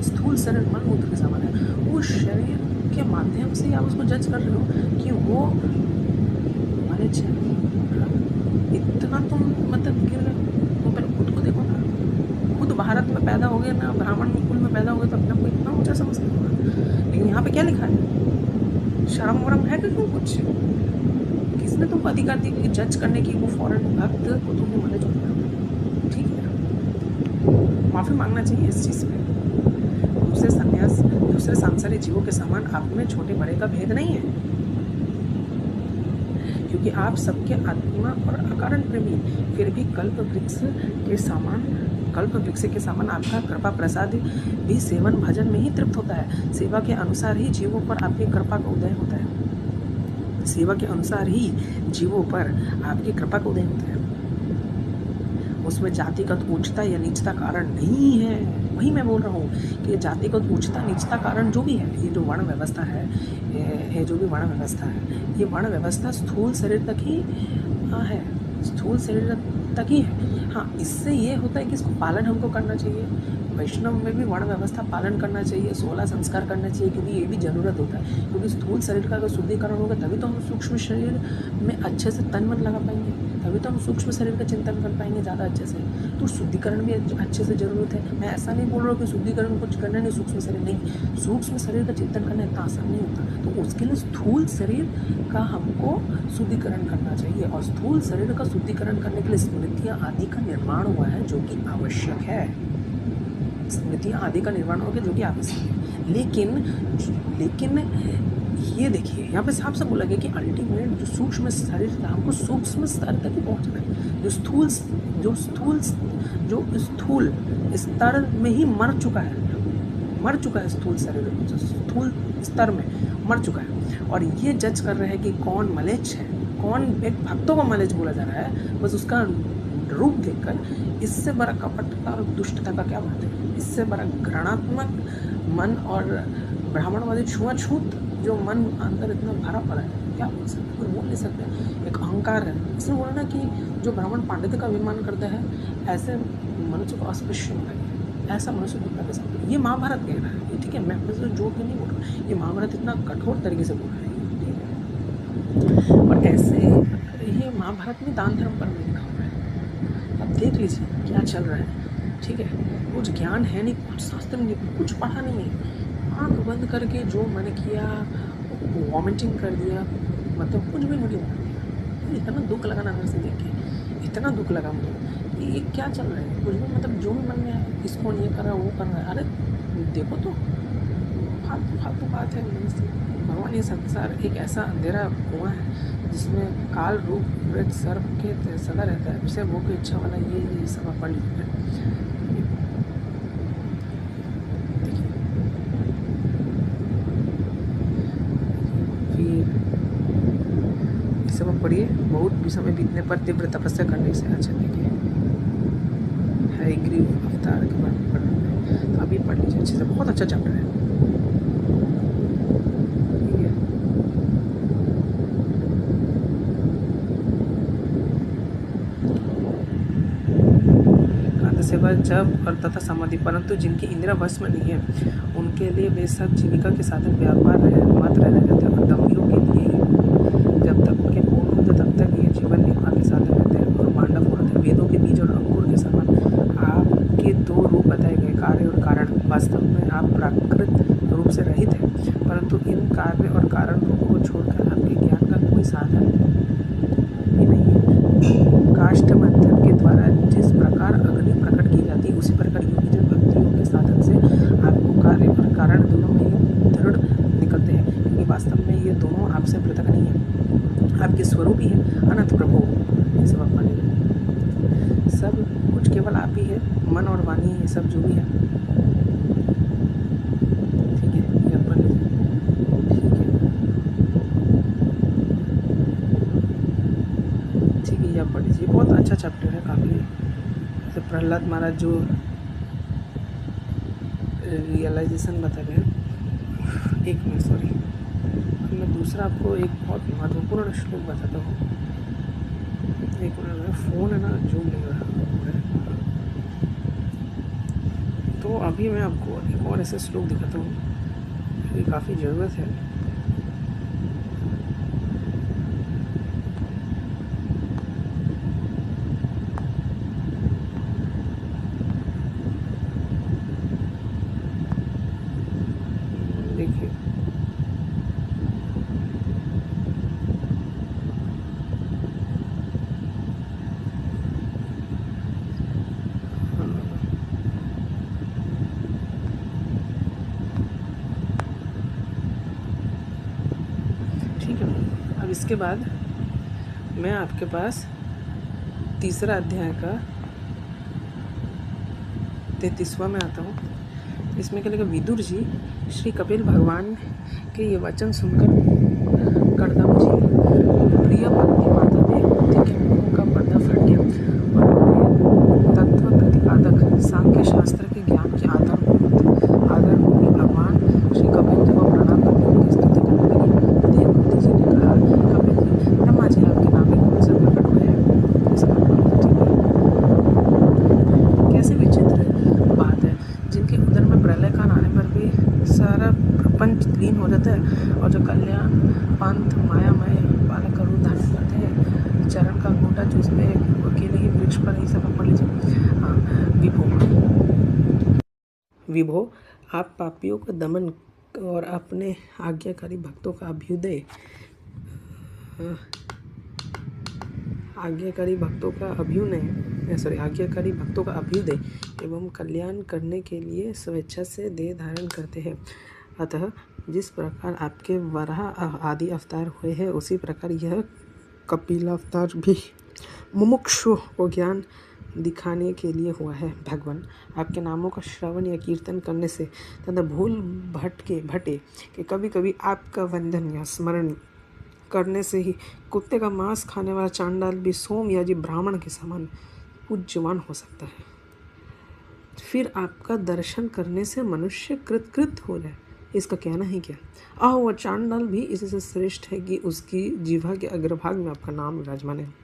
स्थूल शरीर मन मूत्र के समान है, वो शरीर के माध्यम से आप उसको जज कर रहे हो कि वो हमारे इतना तुम मतलब गिर रहे हो। पहले खुद को देखो ना, खुद भारत में पैदा हो गए ना, ब्राह्मण कुल में पैदा हो गए तो अपने को इतना ऊँचा समझते हो। लेकिन यहाँ पे क्या लिखा है? शर्म वरम है कि क्यों कुछ? किसने तुमको अधिकार दिया कि जज करने की वो फॉरेन भक्त को तुमने माने जो? ठीक है, माफ़ी मांगना चाहिए इस चीज़ में। दूसरे सांसारिक जीवों के समान आप में छोटे बड़े का भेद नहीं है, क्योंकि आप सबके आत्मा और अकारण प्रेमी। फिर भी कल्प वृक्ष के समान आपका कृपा प्रसाद भी सेवन भजन में ही तृप्त होता है। सेवा के अनुसार ही जीवों पर आपकी कृपा का उदय होता है। सेवा के अनुसार ही जीवों पर आपकी कृपा का उदय होता है। उसमें जातिगत उच्चता या नीचता कारण नहीं है। वही मैं बोल रहा हूँ कि जातिगत उच्चता नीचता कारण जो भी है, ये जो वर्ण व्यवस्था है, ये जो भी वर्ण व्यवस्था है, ये वर्ण व्यवस्था स्थूल शरीर तक ही है, स्थूल शरीर तक ही है। हाँ, इससे ये होता है कि इसको पालन हमको करना चाहिए। वैष्णव में भी वर्ण व्यवस्था पालन करना चाहिए, 16 संस्कार करना चाहिए, क्योंकि ये भी ज़रूरत होता है। क्योंकि स्थूल शरीर का अगर शुद्धिकरण होगा तभी तो हम सूक्ष्म शरीर में अच्छे से तन मन लगा पाएंगे, तभी तो हम सूक्ष्म शरीर का चिंतन कर पाएंगे ज़्यादा अच्छे से। तो शुद्धिकरण भी अच्छे से ज़रूरत है। मैं ऐसा नहीं बोल रहा हूँ कि शुद्धिकरण कुछ करना नहीं, सूक्ष्म शरीर नहीं, सूक्ष्म शरीर का चिंतन करना इतना आसान नहीं होता। तो उसके लिए स्थूल शरीर का हमको शुद्धिकरण करना चाहिए, और स्थूल शरीर का शुद्धिकरण करने के लिए स्मृतियाँ आदि का निर्माण हुआ है, जो कि आवश्यक है। स्मृतियाँ आदि का निर्माण हो गया, जो कि आवश्यक है। लेकिन ये देखिए, यहाँ पे साफ साफ बोला गया कि अल्टीमेट जो सूक्ष्म शरीर था, हमको सूक्ष्म स्तर तक ही पहुँचना है। जो स्थूल स्तर में ही मर चुका है स्थूल शरीर, स्थूल स्तर में मर चुका है। और ये जज कर रहे हैं कि कौन मलेच्छ है, कौन एक भक्तों को मलेच्छ बोला जा रहा है बस उसका रूप देखकर। इससे बड़ा कपटता और दुष्टता का क्या बात है? इससे बड़ा घृणात्मक मन और ब्राह्मणवादी छुआछूत जो मन अंदर इतना भरा पड़ा है, क्या बोल सकते? कोई बोल नहीं सकते। एक अहंकार है। इसलिए बोला ना कि जो ब्राह्मण पांडित्य का अभिमान करता है ऐसे मनुष्य को अस्पृश्य बनाइए, ऐसा मनुष्य दुनिया के साथ। ये महाभारत कह रहा है, ठीक है, मैं अपने से जोड़ के नहीं बोल रहा, ये महाभारत इतना कठोर तरीके से बोल रहा है, ठीक है। और ऐसे ये महाभारत में दान धर्म पर भी लिखा हुआ है, अब देख लीजिए क्या चल रहा है, ठीक है। कुछ ज्ञान है नहीं, कुछ शास्त्र नहीं, कुछ पढ़ा नहीं है, आँख बंद करके जो मन किया वॉमिटिंग कर दिया, मतलब कुछ भी नहीं बोल। इतना दुख लगा ना अंदर से देख के, इतना दुख लगा मुझे, ये क्या चल रहा है? कुछ भी मतलब जो भी मन में है, इसको ये कर रहा है वो कर रहा है, अरे देखो तो फालतू बात है। भगवान ये संसार एक ऐसा अंधेरा कुआं है जिसमें काल रूप वृक्ष सर्प के सदा रहता है, उसे वो की इच्छा वाला ये सब पढ़ लीजिए। सब पढ़िए। बहुत भी समय बीतने पर तीव्र तपस्या करने से अच्छा देखिए हयग्रीव अवतार के बारे में पढ़ रहे हैं, तो अभी पढ़ लीजिए अच्छे से, बहुत अच्छा चैप्टर है, ठीक है। सेवा जब और तथा समाधि, परंतु जिनकी इंद्रिया वश में नहीं है उनके लिए वे सब जीविका के साधन व्यापार मात्र रह जाते हैं, और दम्भियों के लिए जब तक उनके पूर्ण होते तब तक ये जीवन निर्वाह के साधन रहते हैं और मांडव होते हैं। वेदों के बीज और अंकुर के समान आपके दो रूप बताए गए, कार्य और कारण। वास्तव में आप प्राकृत रूप से रहित हैं, परंतु इन कार्य और कारण रूपों को छोड़कर आपके ज्ञान का कोई साधन भी नहीं है। काष्ठ मंथन के द्वारा जिस प्रकार अग्नि प्रकट की जाती है उसी प्रकार योगीजन भक्ति योग के साधन से आपको कार्य और कारण दोनों में ही दृढ़ निकलते हैं, क्योंकि वास्तव में ये दोनों आपसे पृथक नहीं है, आपके स्वरूप ही है, अनंत प्रभु। ये सब आप मानिए, सब कुछ केवल आप ही है, मन और वाणी ये सब जो भी है, ठीक है। ये आप पढ़ लीजिए, ठीक है, ये आप पढ़ लीजिए, बहुत अच्छा चैप्टर है काफ़ी। जैसे प्रहलाद महाराज जो रियलाइजेशन बता रहे हैं, एक मिनट सॉरी, मैं दूसरा आपको एक बहुत महत्वपूर्ण श्लोक बताता हूँ, एक मिनट, मेरा फ़ोन है ना जो मिल रहा है, तो अभी मैं आपको एक और ऐसे श्लोक दिखाता हूँ, ये काफ़ी ज़रूरत है। देखिए, ठीक है। अब इसके बाद मैं आपके पास तीसरा अध्याय का 33वां में आता हूँ। इसमें क्या लिखा, विदुर जी श्री कपिल भगवान के ये वचन सुनकर करदम जी प्रिय पत्नी माता देवहूति के मुंह का पर्दा फट गया और तत्व प्रतिपादक सांख्य शास्त्र के ज्ञान के आधारभूत भगवान श्री कपिल जी को प्रणाम करके उनकी स्तुति करने लगी। देवहूति जी ने कहा, कपिल जी, ब्रह्मा जी आपके नाम के गुण से प्रकट हुए हैं। कैसे विचित्र बात है, जिनके उदर में प्रलय काल आने पर भी सारा प्रपंच लीन हो जाता है, और जो कल्याण पंथ मायामय पालक का रूप धारण करते हैं, चरण का घूंटा चूसते हैं, अकेले ही वृक्ष पर ही सब पढ़ लीजिए। विभो, आप पापियों का दमन और अपने आज्ञाकारी भक्तों का अभ्युदय आज्ञाकारी भक्तों का अभ्युदय एवं कल्याण करने के लिए स्वेच्छा से देह धारण करते हैं। अतः जिस प्रकार आपके वराह आदि अवतार हुए हैं, उसी प्रकार यह कपिलावतार भी मुमुक्षु को ज्ञान दिखाने के लिए हुआ है। भगवान, आपके नामों का श्रवण या कीर्तन करने से तथा भूल भटे कि कभी कभी आपका वंदन या स्मरण करने से ही कुत्ते का मांस खाने वाला चांडाल भी सोम या जी ब्राह्मण के समान पूज्यमान हो सकता है। फिर आपका दर्शन करने से मनुष्य कृतकृत हो जाए, इसका कहना ही क्या। वह चांडाल भी इससे श्रेष्ठ है कि उसकी जीवा के अग्रभाग में आपका नाम विराजमान है।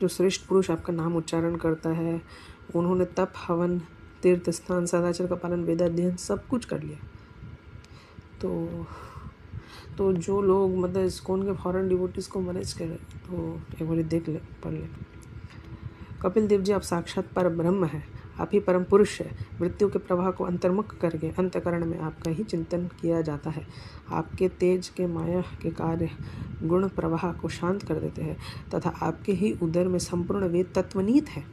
जो श्रेष्ठ पुरुष आपका नाम उच्चारण करता है, उन्होंने तप, हवन, तीर्थ स्थान, सदाचार का पालन, वेदाध्ययन सब कुछ कर लिया। तो जो लोग मतलब इस्कॉन के फॉरेन डिवोटीज़ को मैनेज करें तो एक बार देख ले, पढ़ ले। कपिल देव जी, आप साक्षात पर ब्रह्म है, आप ही परम पुरुष है। मृत्यु के प्रवाह को अंतर्मुख करके अंतकरण में आपका ही चिंतन किया जाता है। आपके तेज के माया के कार्य गुण प्रवाह को शांत कर देते हैं तथा आपके ही उदर में संपूर्ण वेद तत्वनीत है।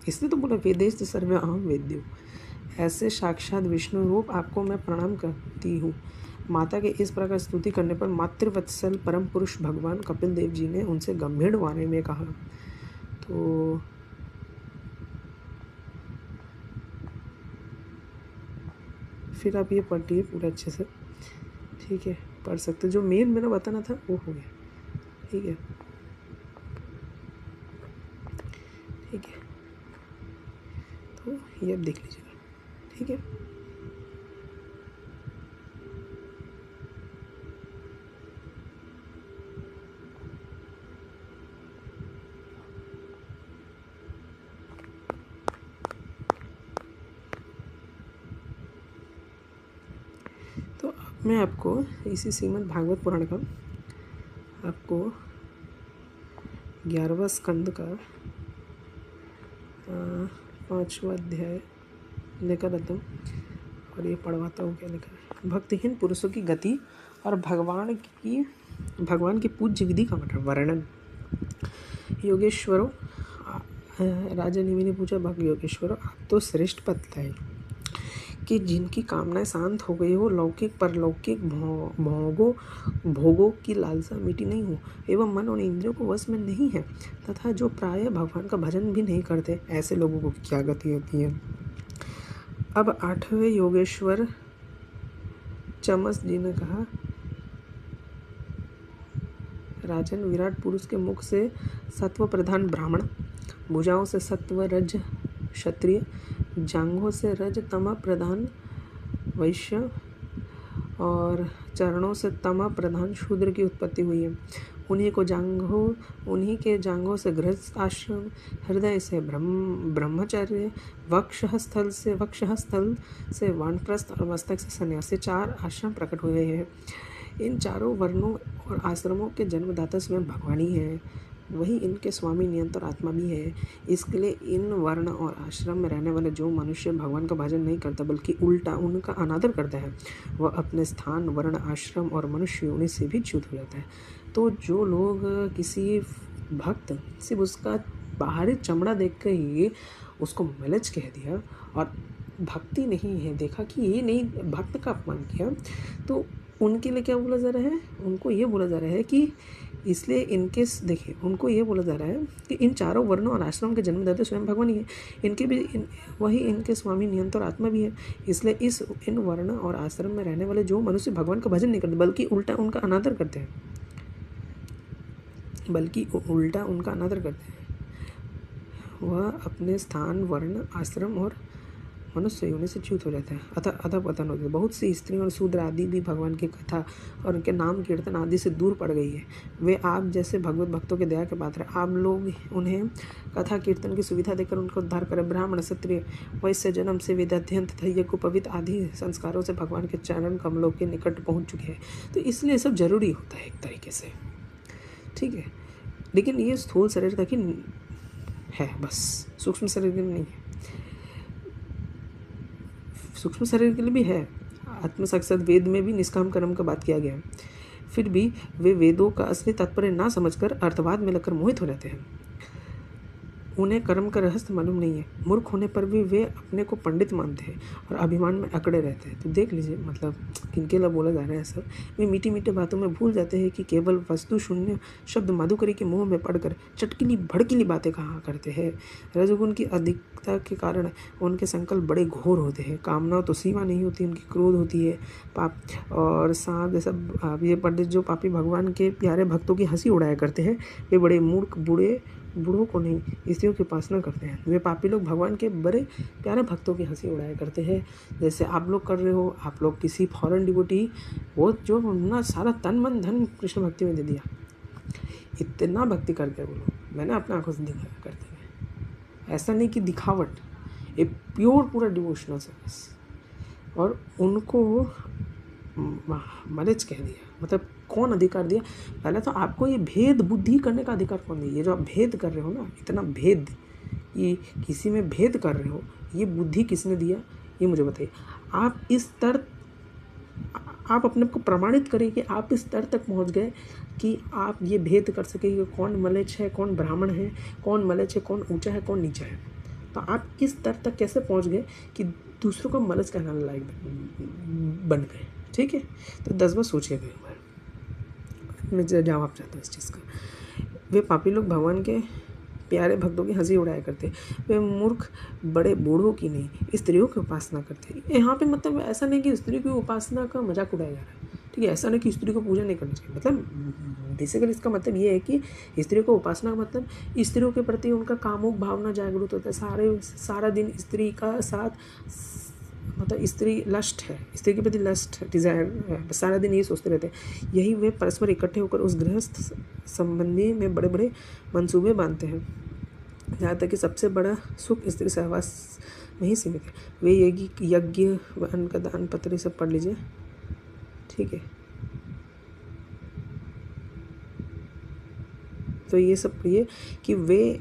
इसलिए तो बोला वेदेश सर्वे अहम वेद्यो। ऐसे साक्षात विष्णु रूप आपको मैं प्रणाम करती हूँ। माता के इस प्रकार स्तुति करने पर मातृवत्सल परम पुरुष भगवान कपिल देव जी ने उनसे गंभीर वाणी में कहा। तो फिर आप ये पढ़िए पूरा अच्छे से, ठीक है, पढ़ सकते। जो मेन मैंने बताना था वो हो गया, ठीक है, ठीक है। तो ये अब देख लीजिएगा, ठीक है। तो अब मैं आपको इसी श्रीमद् भागवत पुराण का आपको 11वां स्कंद का 5वां अध्याय लेकर आता हूँ और ये पढ़वाता हूँ क्या लिखा है। भक्तिहीन पुरुषों की गति और भगवान की पूज्य विधि का वर्णन। योगेश्वरों, राजा निमि ने पूछा, भक्त योगेश्वरों, आप तो श्रेष्ठ पद है कि जिनकी कामनाएं शांत हो गई हो, लौकिक परलौकिक भोगों की लालसा मिटी नहीं हो एवं मन और इंद्रियों को वश में नहीं है तथा जो प्रायः भगवान का भजन भी नहीं करते, ऐसे लोगों को क्या गति होती है। अब 8वें योगेश्वर चमस जी ने कहा, राजन, विराट पुरुष के मुख से सत्व प्रधान ब्राह्मण, भुजाओं से सत्व रज क्षत्रिय, जांघों से रज तम प्रधान वैश्य और चरणों से तम प्रधान शूद्र की उत्पत्ति हुई है। उन्हीं के जांघों से गृहस्थ आश्रम, हृदय से ब्रह्मचर्य, वक्षस्थल से वानप्रस्थ और मस्तक से संन्यास, 4 आश्रम प्रकट हुए हैं। इन चारों वर्णों और आश्रमों के जन्मदाता स्वयं भगवान ही है, वही इनके स्वामी नियंत्र आत्मा भी है। इसके लिए इन वर्ण और आश्रम में रहने वाले जो मनुष्य भगवान का भजन नहीं करता बल्कि उल्टा उनका अनादर करता है, वह अपने स्थान, वर्ण, आश्रम और मनुष्य योनि से भी च्युत हो जाता है। तो जो लोग किसी भक्त सिर्फ उसका बाहरी चमड़ा देख कर ही उसको मलज कह दिया और भक्ति नहीं है देखा कि ये नहीं, भक्त का अपमान किया, तो उनके लिए क्या बोला जा रहा है, उनको ये बोला जा रहा है कि इसलिए इनके देखिए उनको ये बोला जा रहा है कि इन चारों वर्णों और आश्रम के जन्मदाता स्वयं भगवान ही है, इनके भी वही इनके स्वामी नियंत्र और आत्मा भी है। इसलिए इन वर्ण और आश्रम में रहने वाले जो मनुष्य भगवान का भजन नहीं करते बल्कि उल्टा उनका अनादर करते हैं, वह अपने स्थान, वर्ण, आश्रम और मनुष्य योनि से च्युत हो जाता है, अतः पतन होता है। बहुत सी स्त्रियों और शूद्र आदि भी भगवान की कथा और उनके नाम कीर्तन आदि से दूर पड़ गई है। वे आप जैसे भगवत भक्तों के दया के पात्र हैं। आप लोग उन्हें कथा कीर्तन की सुविधा देकर उनको उद्धार करें। ब्राह्मण, क्षत्रिय, वैश्य जन्म से वेदाध्ययन तथा यज्ञ पवित्र आदि संस्कारों से भगवान के चरण कमलों के निकट पहुँच चुके हैं। तो इसलिए सब जरूरी होता है एक तरीके से, ठीक है। लेकिन ये स्थूल शरीर तक ही है, बस सूक्ष्म शरीर के लिए नहीं है। सूक्ष्म शरीर के लिए भी है। आत्म साक्षात वेद में भी निष्काम कर्म का बात किया गया है, फिर भी वे वेदों का असली तात्पर्य ना समझकर अर्थवाद में लगकर मोहित हो जाते हैं। उन्हें कर्म का रहस्य मालूम नहीं है। मूर्ख होने पर भी वे अपने को पंडित मानते हैं और अभिमान में अकड़े रहते हैं। तो देख लीजिए मतलब किनके लिए बोला जा रहा है सब। वे मीठी मीठी बातों में भूल जाते हैं कि केवल वस्तु शून्य शब्द मधुकरी के मुंह में पड़कर चटकीली भड़कीली बातें कहा करते हैं। रजोगुण की अधिकता के कारण उनके संकल्प बड़े घोर होते हैं। कामना तो सीमा नहीं होती, उनकी क्रोध होती है, पाप और सांप सब। ये पंडित जो पापी भगवान के प्यारे भक्तों की हंसी उड़ाया करते हैं, वे बड़े मूर्ख बूढ़ों को नहीं स्त्रियों की उपासना करते हैं। वे पापी लोग भगवान के बड़े प्यारे भक्तों की हंसी उड़ाया करते हैं, जैसे आप लोग कर रहे हो। आप लोग किसी फॉरेन डिवोटी वो जो अपना सारा तन मन धन कृष्ण भक्ति में दे दिया, इतना भक्ति करते हैं वो लोग, मैंने अपने आंखों से देखा करते हैं। ऐसा नहीं कि दिखावट, ये प्योर पूरा डिवोशनल सर्विस। और उनको मरेज कह दिया, मतलब कौन अधिकार दिया? पहले तो आपको ये भेद बुद्धि करने का अधिकार कौन दिया? ये जो आप भेद कर रहे हो ना, इतना भेद, ये किसी में भेद कर रहे हो, ये बुद्धि किसने दिया? ये मुझे बताइए। आप अपने को प्रमाणित करें कि आप इस स्तर तक पहुंच गए कि आप ये भेद कर सके कि कौन मलेच्छ है, कौन ब्राह्मण है, कौन मलेच्छ है, कौन ऊंचा है, कौन नीचा है। तो आप इस स्तर तक कैसे पहुंच गए कि दूसरों को मलेच्छ कहने लायक बन गए? ठीक है, तो 10 बार सोचिएगा एक बार। मैं जवाब चाहता हूँ इस चीज़ का। वे पापी लोग भगवान के प्यारे भक्तों की हंसी उड़ाया करते। वे मूर्ख बड़े बूढ़ों की नहीं स्त्रियों की उपासना करते। यहाँ पे मतलब ऐसा नहीं कि स्त्री की उपासना का मजाक उड़ाया जा रहा है, ठीक है? ऐसा नहीं कि स्त्री को पूजा नहीं करनी चाहिए। मतलब बेसिकली इसका मतलब ये है कि स्त्री को उपासना का मतलब स्त्रियों के प्रति उनका कामुक भावना जागरूक होता है। सारा दिन स्त्री का साथ, मतलब स्त्री लस्ट है, स्त्री के प्रति लस्ट है, डिज़ायर, सारा दिन यही सोचते रहते हैं। यही वे परस्पर इकट्ठे होकर उस गृहस्थ संबंधी में बड़े बड़े मंसूबे बांधते हैं, यहाँ तक कि सबसे बड़ा सुख स्त्री सहवास में ही सीमित है। वे यज्ञ व अन्न का दान पत्र सब पढ़ लीजिए, ठीक है? तो ये सब पढ़िए कि वे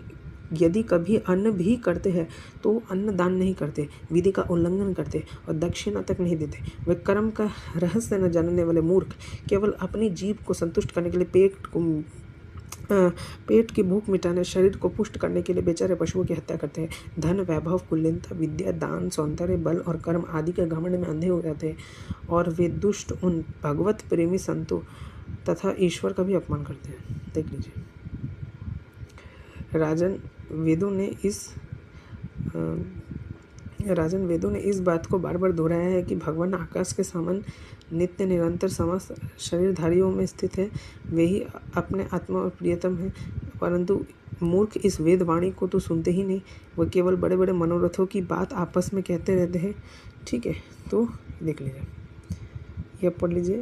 यदि कभी अन्न भी करते हैं तो अन्न दान नहीं करते, विधि का उल्लंघन करते और दक्षिणा तक नहीं देते। वे कर्म का रहस्य न जानने वाले मूर्ख केवल अपनी जीभ को संतुष्ट करने के लिए पेट की भूख मिटाने, शरीर को पुष्ट करने के लिए बेचारे पशुओं की हत्या करते हैं। धन, वैभव, कुलीनता, विद्या, दान, सौंदर्य, बल और कर्म आदि के घमंड में अंधे हो जाते हैं और वे दुष्ट उन भगवत प्रेमी संतों तथा ईश्वर का भी अपमान करते हैं। देख लीजिए, राजन वेदों ने इस बात को बार बार दोहराया है कि भगवान आकाश के समान नित्य निरंतर समस्त शरीरधारियों में स्थित है। वे ही अपने आत्मा और प्रियतम हैं, परंतु मूर्ख इस वेद वाणी को तो सुनते ही नहीं। वह केवल बड़े बड़े मनोरथों की बात आपस में कहते रहते हैं, ठीक है? तो देख लीजिए, ये पढ़ लीजिए।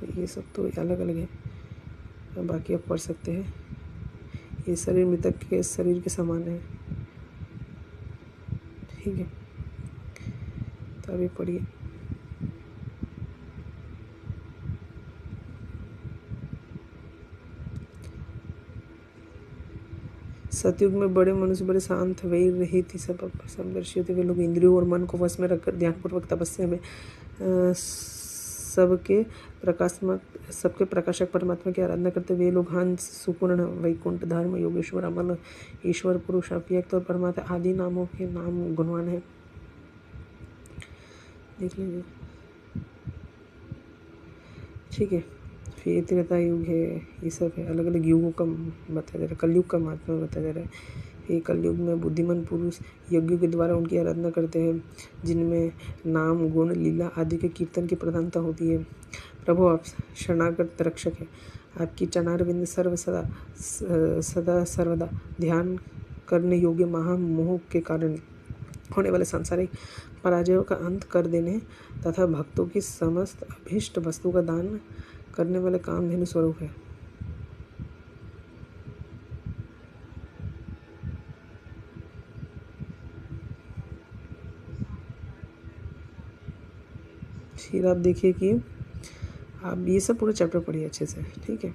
तो ये सब तो अलग अलग है, बाकी आप पढ़ सकते हैं। ये शरीर मृतक के शरीर के समान है, ठीक है? तो अभी पढ़िए। सतयुग में बड़े मनुष्य बड़े शांत वे रही थी, सब समदर्शी थे। वे लोग इंद्रियों और मन को वश में रखकर ध्यानपूर्वक तपस्या में सबके प्रकाशक परमात्मा की आराधना करते। वे लोग हंस, सुपूर्ण, वैकुंठ, धर्म, योगेश्वर, अमल, ईश्वर, पुरुष, अव्यक्त और परमात्मा आदि नामों के नाम गुणवान है। देख लीजिए, ठीक है? फिर त्रेता युग है, ये सब है, अलग अलग युगों का बताया जा रहा है। कलयुग का महात्मा बताया जा रहा है। फिर कलयुग में बुद्धिमान पुरुष यज्ञों के द्वारा उनकी आराधना करते हैं, जिनमें नाम, गुण, लीला आदि के कीर्तन की प्रधानता होती है। प्रभु आप शरणागत रक्षक है, आपकी चरणारविंद सदा सर्वदा ध्यान करने योग्य महामोह के कारण होने वाले सांसारिक पराजयों का अंत कर देने तथा भक्तों की समस्त अभीष्ट वस्तु का दान करने वाले कामधेनु स्वरूप है। फिर आप देखिए कि आप ये सब पूरा चैप्टर पढ़िए अच्छे से, ठीक है?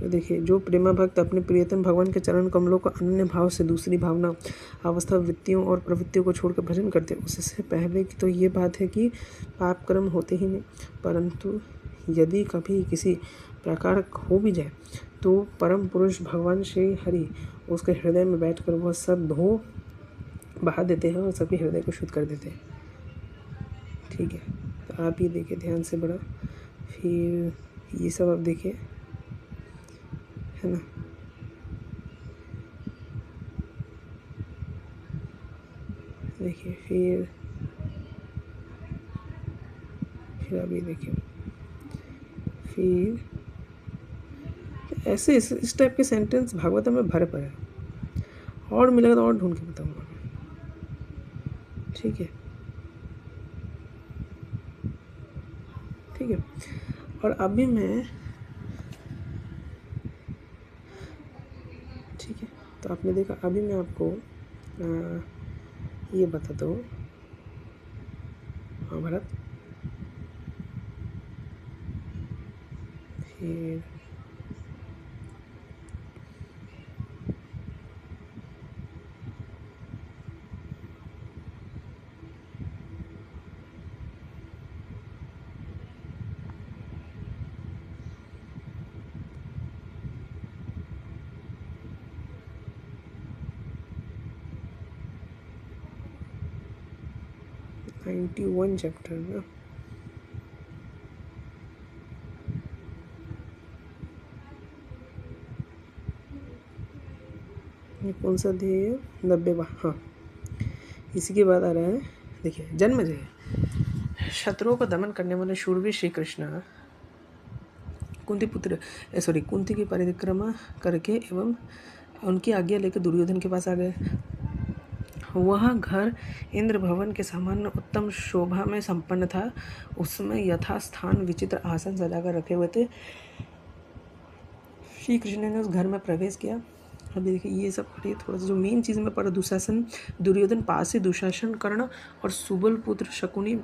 देखिए, जो प्रेमा भक्त अपने प्रियतम भगवान के चरण कमलों को अनन्य भाव से दूसरी भावना अवस्था वृत्तियों और प्रवृत्तियों को छोड़कर भजन करते हैं, उससे पहले की तो ये बात है कि पाप कर्म होते ही नहीं, परंतु यदि कभी किसी प्रकार हो भी जाए तो परम पुरुष भगवान श्री हरि उसके हृदय में बैठकर वह सब धो बहा देते हैं और सभी हृदय को शुद्ध कर देते हैं। ठीक है, तो आप ये देखिए ध्यान से बड़ा, फिर ये सब आप देखिए, है ना। देखिए फिर आप ये देखिए, फिर ऐसे इस टाइप के सेंटेंस भागवत में भरे पड़े हैं, और मिलेगा तो और ढूंढ के बताऊंगा। ठीक है, ठीक है। और अभी मैं, ठीक है, तो आपने देखा, अभी मैं आपको ये बताता हूँ महाभारत, फिर वन चैप्टर ना, ये कौन सा अध्याय है? 90वां। हाँ, इसी के बाद आ रहा है, देखिए, जन्मजय। शत्रुओं को दमन करने वाले शूरवीर श्री कृष्ण कुंती की परिक्रमा करके एवं उनकी आज्ञा लेकर दुर्योधन के पास आ गए। वह घर इंद्र भवन के समान उत्तम शोभा में संपन्न था। उसमें यथास्थान विचित्र आसन सजाकर रखे हुए थे। श्री कृष्ण ने उस घर में प्रवेश किया। अभी देखिए, ये सब पढ़िए थोड़ा सा, जो मेन चीज़ में पढ़ा, दुर्योधन पास से दुशासन, कर्ण और सुबल पुत्र शकुनी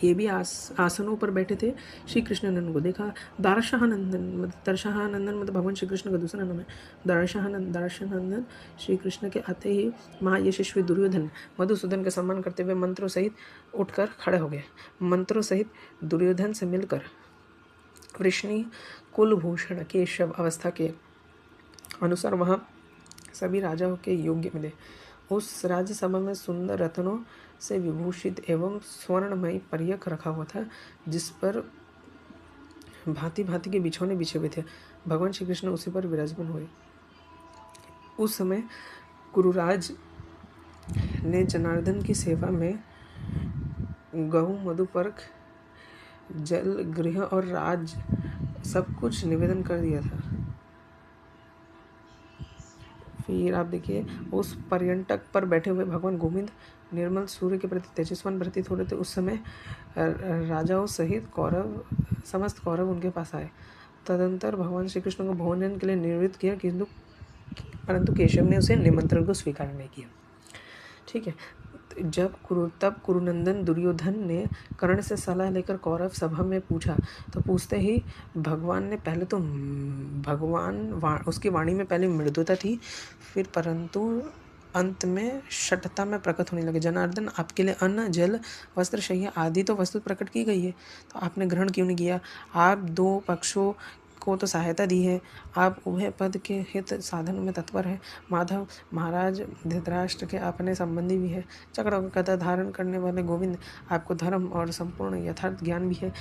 ये भी आसनों पर बैठे थे। श्री कृष्णानंद को देखा। दर्शहानंदन मतलब भगवान श्री कृष्ण का दूसरा नाम है दर्शहानंदन। श्री कृष्ण के आते ही महायशस्वी दुर्योधन मधुसूदन का सम्मान करते हुए मंत्रों सहित उठकर खड़े हो गए। मंत्रों सहित दुर्योधन से मिलकर वृष्णि कुलभूषण केशव अवस्था के अनुसार वहाँ सभी राजाओं के योग्य मिले। उस राज्यसभा में सुंदर रत्नों से विभूषित एवं स्वर्णमयी पर्यक रखा हुआ था, जिस पर भांति भांति के बिछौने बिछे हुए थे। भगवान श्री कृष्ण उसी पर विराजमान हुए। उस समय कुरुराज ने जनार्दन की सेवा में गहू मधुपर्क जल गृह और राज सब कुछ निवेदन कर दिया था। फिर आप देखिए, उस पर्यटक पर बैठे हुए भगवान गोविंद निर्मल सूर्य के प्रति तेजस्वान प्रतीत हो रहे थे। उस समय राजाओं सहित समस्त कौरव उनके पास आए। तदंतर भगवान श्री कृष्ण को भोजन के लिए निवृत्त किया, परंतु केशव ने उसे निमंत्रण को स्वीकार नहीं किया। ठीक है, तब कुरुनंदन दुर्योधन ने कर्ण से सलाह लेकर कौरव सभा में पूछा, तो पूछते ही भगवान ने पहले तो उसकी वाणी में पहले मृदुता थी, फिर परंतु अंत में शठता में प्रकट होने लगे। जनार्दन, आपके लिए अन्न जल वस्त्र शय्या आदि तो वस्तु प्रकट की गई है, तो आपने ग्रहण क्यों नहीं किया? आप दो पक्षों को तो सहायता दी है, आप उभय पद के हित साधन में तत्पर है। माधव महाराज धृतराष्ट्र के अपने संबंधी भी है। चक्र का गदा धारण करने वाले गोविंद, आपको धर्म और संपूर्ण यथार्थ ज्ञान भी है।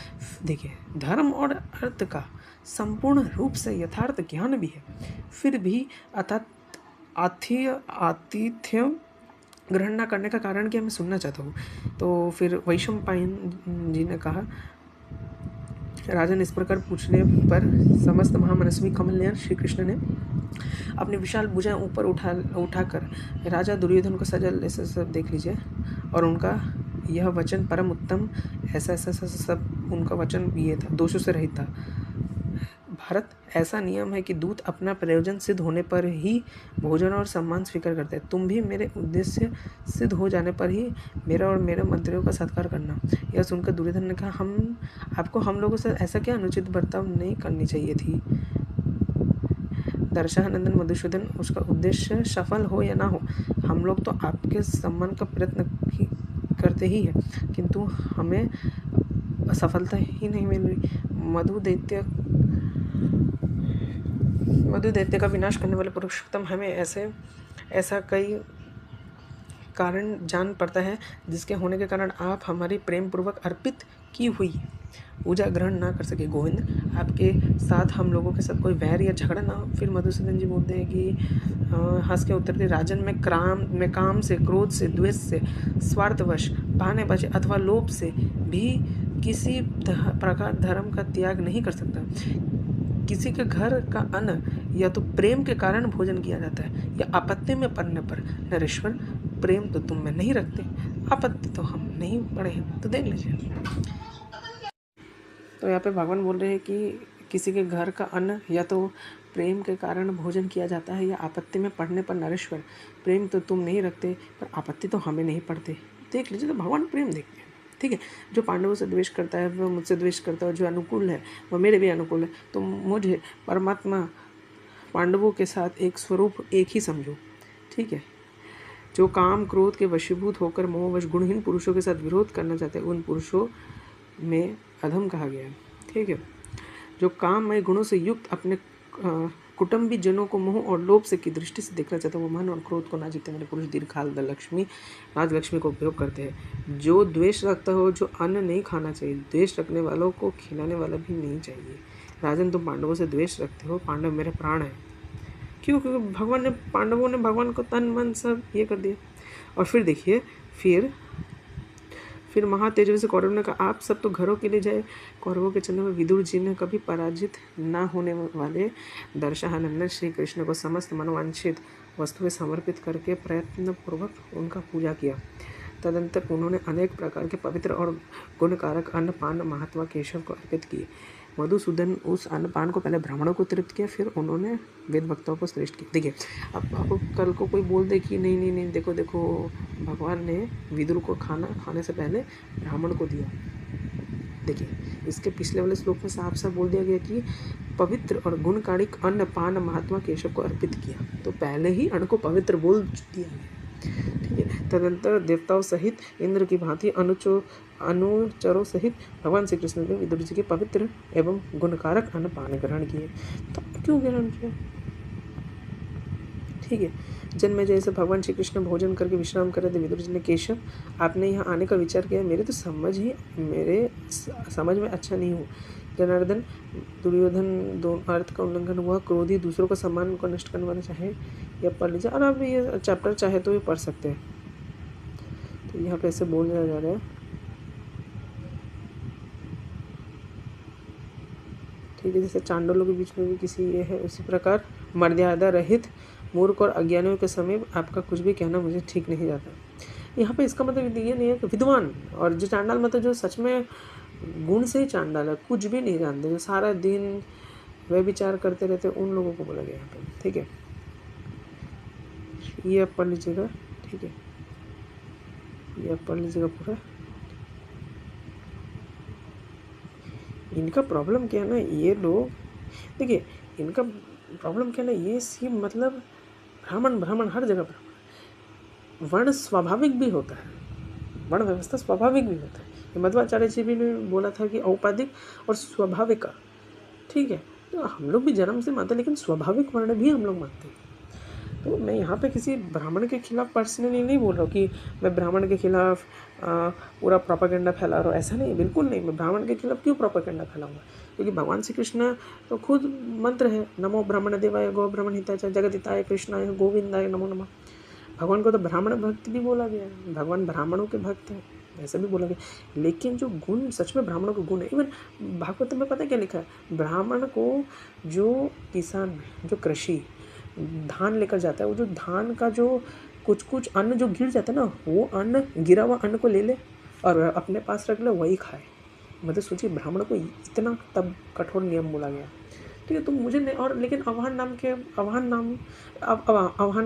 देखिए, धर्म और अर्थ का संपूर्ण रूप से यथार्थ ज्ञान भी है, फिर भी आतिथ्य ग्रहण न करने का कारण क्या, मैं सुनना चाहता हूँ। तो फिर वैशंपायन जी ने कहा, राजन, इस प्रकार पूछने पर समस्त महामनस्वी कमलनयन श्री कृष्ण ने अपनी विशाल भुजाएं ऊपर उठाकर राजा दुर्योधन को सजल, ऐसा सब देख लीजिए, और उनका यह वचन परम उत्तम, ऐसा सब उनका वचन ये था, दोषों से रहित था। भारत, ऐसा नियम है कि दूत अपना प्रयोजन सिद्ध होने पर ही भोजन और सम्मान स्वीकार करते हैं। तुम भी मेरे उद्देश्य सिद्ध हो जाने पर ही मेरा और मेरे मंत्रियों का सत्कार करना। यह सुनकर दुर्योधन ने कहा, आपको हम लोगों से ऐसा क्या अनुचित बर्ताव नहीं करनी चाहिए थी? दर्शानंदन मधुसूदन, उसका उद्देश्य सफल हो या ना हो, हम लोग तो आपके सम्मान का प्रयत्न करते ही है, किंतु हमें सफलता ही नहीं मिल रही। मधु दैत्य का विनाश करने वाले पुरुषोत्तम, हमें ऐसा कई कारण जान पड़ता है जिसके होने के कारण आप हमारी प्रेम पूर्वक अर्पित की हुई पूजा ग्रहण ना कर सके। गोविंद, आपके साथ हम लोगों के साथ कोई वैर या झगड़ा ना हो। फिर मधुसूदन जी बोलते हैं कि हंस के उत्तर दे, राजन, में काम से, क्रोध से, द्वेष से, स्वार्थवश, बहानेबाजी अथवा लोभ से भी किसी प्रकार धर्म का त्याग नहीं कर सकता। किसी के घर का अन्न या तो प्रेम के कारण भोजन किया जाता है या आपत्ति में पड़ने पर। नरेश्वर, प्रेम तो तुम में नहीं रखते, आपत्ति तो हम नहीं पड़े हैं, तो देख लीजिए। तो यहाँ पे भगवान बोल रहे हैं कि किसी के घर का अन्न या तो प्रेम के कारण भोजन किया जाता है या आपत्ति में पड़ने पर। नरेश्वर, प्रेम तो तुम नहीं रखते पर आपत्ति तो हमें नहीं पड़ते, देख लीजिए। तो भगवान प्रेम देखते हैं, ठीक है। जो पांडवों से द्वेष करता है वह मुझसे द्वेष करता है, जो अनुकूल है वह मेरे भी अनुकूल है। तो मुझे परमात्मा पांडवों के साथ एक स्वरूप एक ही समझो, ठीक है। जो काम क्रोध के वशीभूत होकर मोहवश गुणहीन पुरुषों के साथ विरोध करना चाहते हैं, उन पुरुषों में अधम कहा गया है, ठीक है। जो काममय गुणों से युक्त अपने कुटुंबी जनों को मोह और लोभ से की दृष्टि से देखना चाहता है, वो मन और क्रोध को ना जीते वाले पुरुष दीर्घकाल राजलक्ष्मी को उपयोग करते हैं। जो द्वेष रखता हो, जो अन्न नहीं खाना चाहिए, द्वेष रखने वालों को खिलाने वाला भी नहीं चाहिए। राजन, तुम पांडवों से द्वेष रखते हो, पांडव मेरे प्राण है। क्यों? क्योंकि पांडवों ने भगवान को तन मन सब ये कर दिया। और फिर देखिए, फिर महातेजस्वी कौरव ने कहा, आप सब तो घरों के लिए जाए। कौरवों के चंद्र में विदुर जी ने कभी पराजित ना होने वाले दर्शानंदन श्री कृष्ण को समस्त मनोवांछित वस्तुएं समर्पित करके प्रयत्न पूर्वक उनका पूजा किया। तदंतर उन्होंने अनेक प्रकार के पवित्र और गुणकारक अन्नपान महात्मा केशव को अर्पित किए। मधुसूदन उस अन्नपान को पहले ब्राह्मणों को तृप्त किया, फिर उन्होंने वेद भक्तों को श्रेष्ठ किया। देखिए, अब आपको कल को कोई बोल दे कि नहीं, देखो भगवान ने विदुर को खाने से पहले ब्राह्मण को दिया। देखिए, इसके पिछले वाले श्लोक में साफ बोल दिया गया कि पवित्र और गुणकारिक अन्नपान महात्मा केशव को अर्पित किया, तो पहले ही अन्न को पवित्र बोल दिया गया, ठीक है। तदंतर देवताओं सहित इंद्र की भांति अनुचरों सहित भगवान श्री कृष्ण ने विदुर जी के पवित्र एवं गुणकारक अन्नपान ग्रहण किए। तो क्यों ग्रहण किया? ठीक है। जन्मे जैसे भगवान श्री कृष्ण भोजन करके विश्राम कर रहे थे, विदुर जी ने, केशव, आपने यहाँ आने का विचार किया, मेरे समझ में अच्छा नहीं हो। जनार्दन, दुर्योधन दोनों अर्थ का उल्लंघन हुआ, क्रोधी, दूसरों का सम्मान को नष्ट करने वाला चाहे या पढ़ लीजिए। और आप ये चैप्टर चाहे तो भी पढ़ सकते हैं। तो यहाँ पे ऐसे बोला जा रहा है, ठीक है। जैसे चांडोलों के बीच में भी किसी ये है, उसी प्रकार मर्यादा रहित मूर्ख और अज्ञानियों के समय आपका कुछ भी कहना मुझे ठीक नहीं जाता। यहाँ पे इसका मतलब ये नहीं है कि विद्वान और जो चांडाल, मतलब जो सच में गुण से ही चांडाल है, कुछ भी नहीं जानते, जो सारा दिन वे विचार करते रहते, उन लोगों को बोला गया यहाँ पे, ठीक है। ये आप पढ़ लीजिएगा, ठीक है। ये आप पढ़ लीजिएगा पूरा। इनका प्रॉब्लम क्या है ना, ये लोग, देखिए इनका प्रॉब्लम क्या है ना, ये सी मतलब ब्राह्मण हर जगह ब्राह्मण। वर्ण स्वाभाविक भी होता है, वर्ण व्यवस्था स्वाभाविक भी होता है। मध्वाचार्य जी भी ने बोला था कि औपाधिक और स्वाभाविक, ठीक है। तो हम लोग भी जन्म से मानते हैं, लेकिन स्वाभाविक वर्ण भी हम लोग मानते हैं। तो मैं यहाँ पे किसी ब्राह्मण के खिलाफ पर्सनली नहीं बोल रहा हूँ कि मैं ब्राह्मण के खिलाफ पूरा प्रोपेगेंडा फैला रहा हूँ, ऐसा नहीं, बिल्कुल नहीं। मैं ब्राह्मण के खिलाफ क्यों प्रोपेगेंडा फैलाऊंगा? क्योंकि भगवान श्री कृष्ण तो खुद मंत्र है, नमो ब्राह्मण देवाय गो ब्राह्मण हिताय जगदिताय कृष्णाय गोविंदाय नमो नमः। भगवान को तो ब्राह्मण भक्त भी बोला गया है, भगवान ब्राह्मणों के भक्त हैं, ऐसा भी बोला गया। लेकिन जो गुण सच में ब्राह्मणों के गुण है, इवन भागवत में पता है क्या लिखा है, ब्राह्मण को जो किसान, जो कृषि धान लेकर जाता है, वो जो धान का जो कुछ अन्न जो गिर जाता है ना, वो अन्न, गिरा हुआ अन्न को ले ले और अपने पास रख ले, वही खाए। मतलब सोचिए, ब्राह्मण को इतना तब कठोर नियम बोला गया, ठीक है। तो मुझे नहीं, और लेकिन आह्वान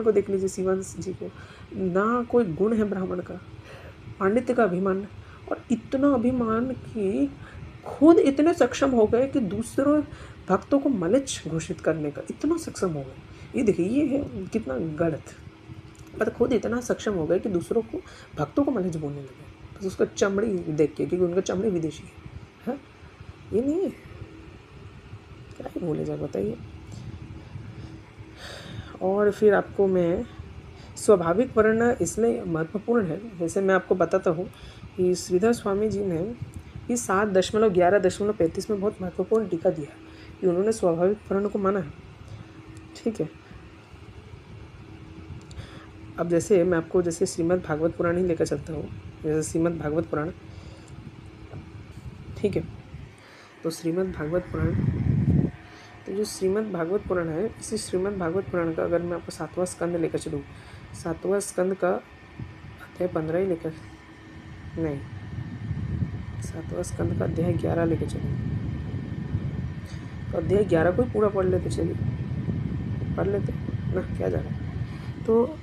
को देख लीजिए, शिवंश जी को, ना कोई गुण है ब्राह्मण का, पांडित्य का अभिमान, और इतना अभिमान कि खुद इतने सक्षम हो गए कि दूसरों भक्तों को मलिच घोषित करने का इतना सक्षम हो गए। ये देखिए, ये है कितना गलत, मतलब खुद इतना सक्षम हो गए कि दूसरों को, भक्तों को मलिच बोलने लगे बस उसका चमड़ी देख के, क्योंकि उनका चमड़ी विदेशी है। ये नहीं है, क्या ही बोले जाए बताइए। और फिर आपको मैं स्वाभाविक वर्ण इसलिए महत्वपूर्ण है, जैसे मैं आपको बताता हूँ कि श्रीधर स्वामी जी ने इस 7.11.35 में बहुत महत्वपूर्ण टीका दिया है कि उन्होंने स्वाभाविक वर्ण को माना है। ठीक है, अब जैसे मैं आपको जैसे श्रीमद् भागवत पुराण ही लेकर चलता हूँ, जैसे श्रीमद् भागवत पुराण, ठीक है, तो श्रीमद् भागवत पुराण, तो जो श्रीमद् भागवत पुराण है, इसी श्रीमद् भागवत पुराण का अगर मैं आपको 7वां स्कंद लेकर चलूँ, 7वां स्कंद का अध्याय 15 ही लेकर, नहीं, 7वां स्कंद का अध्याय 11 लेकर चलूँ, तो अध्याय 11 को ही पूरा पढ़ लेते, चलिए पढ़ लेते ना, क्या जा रहा है। तो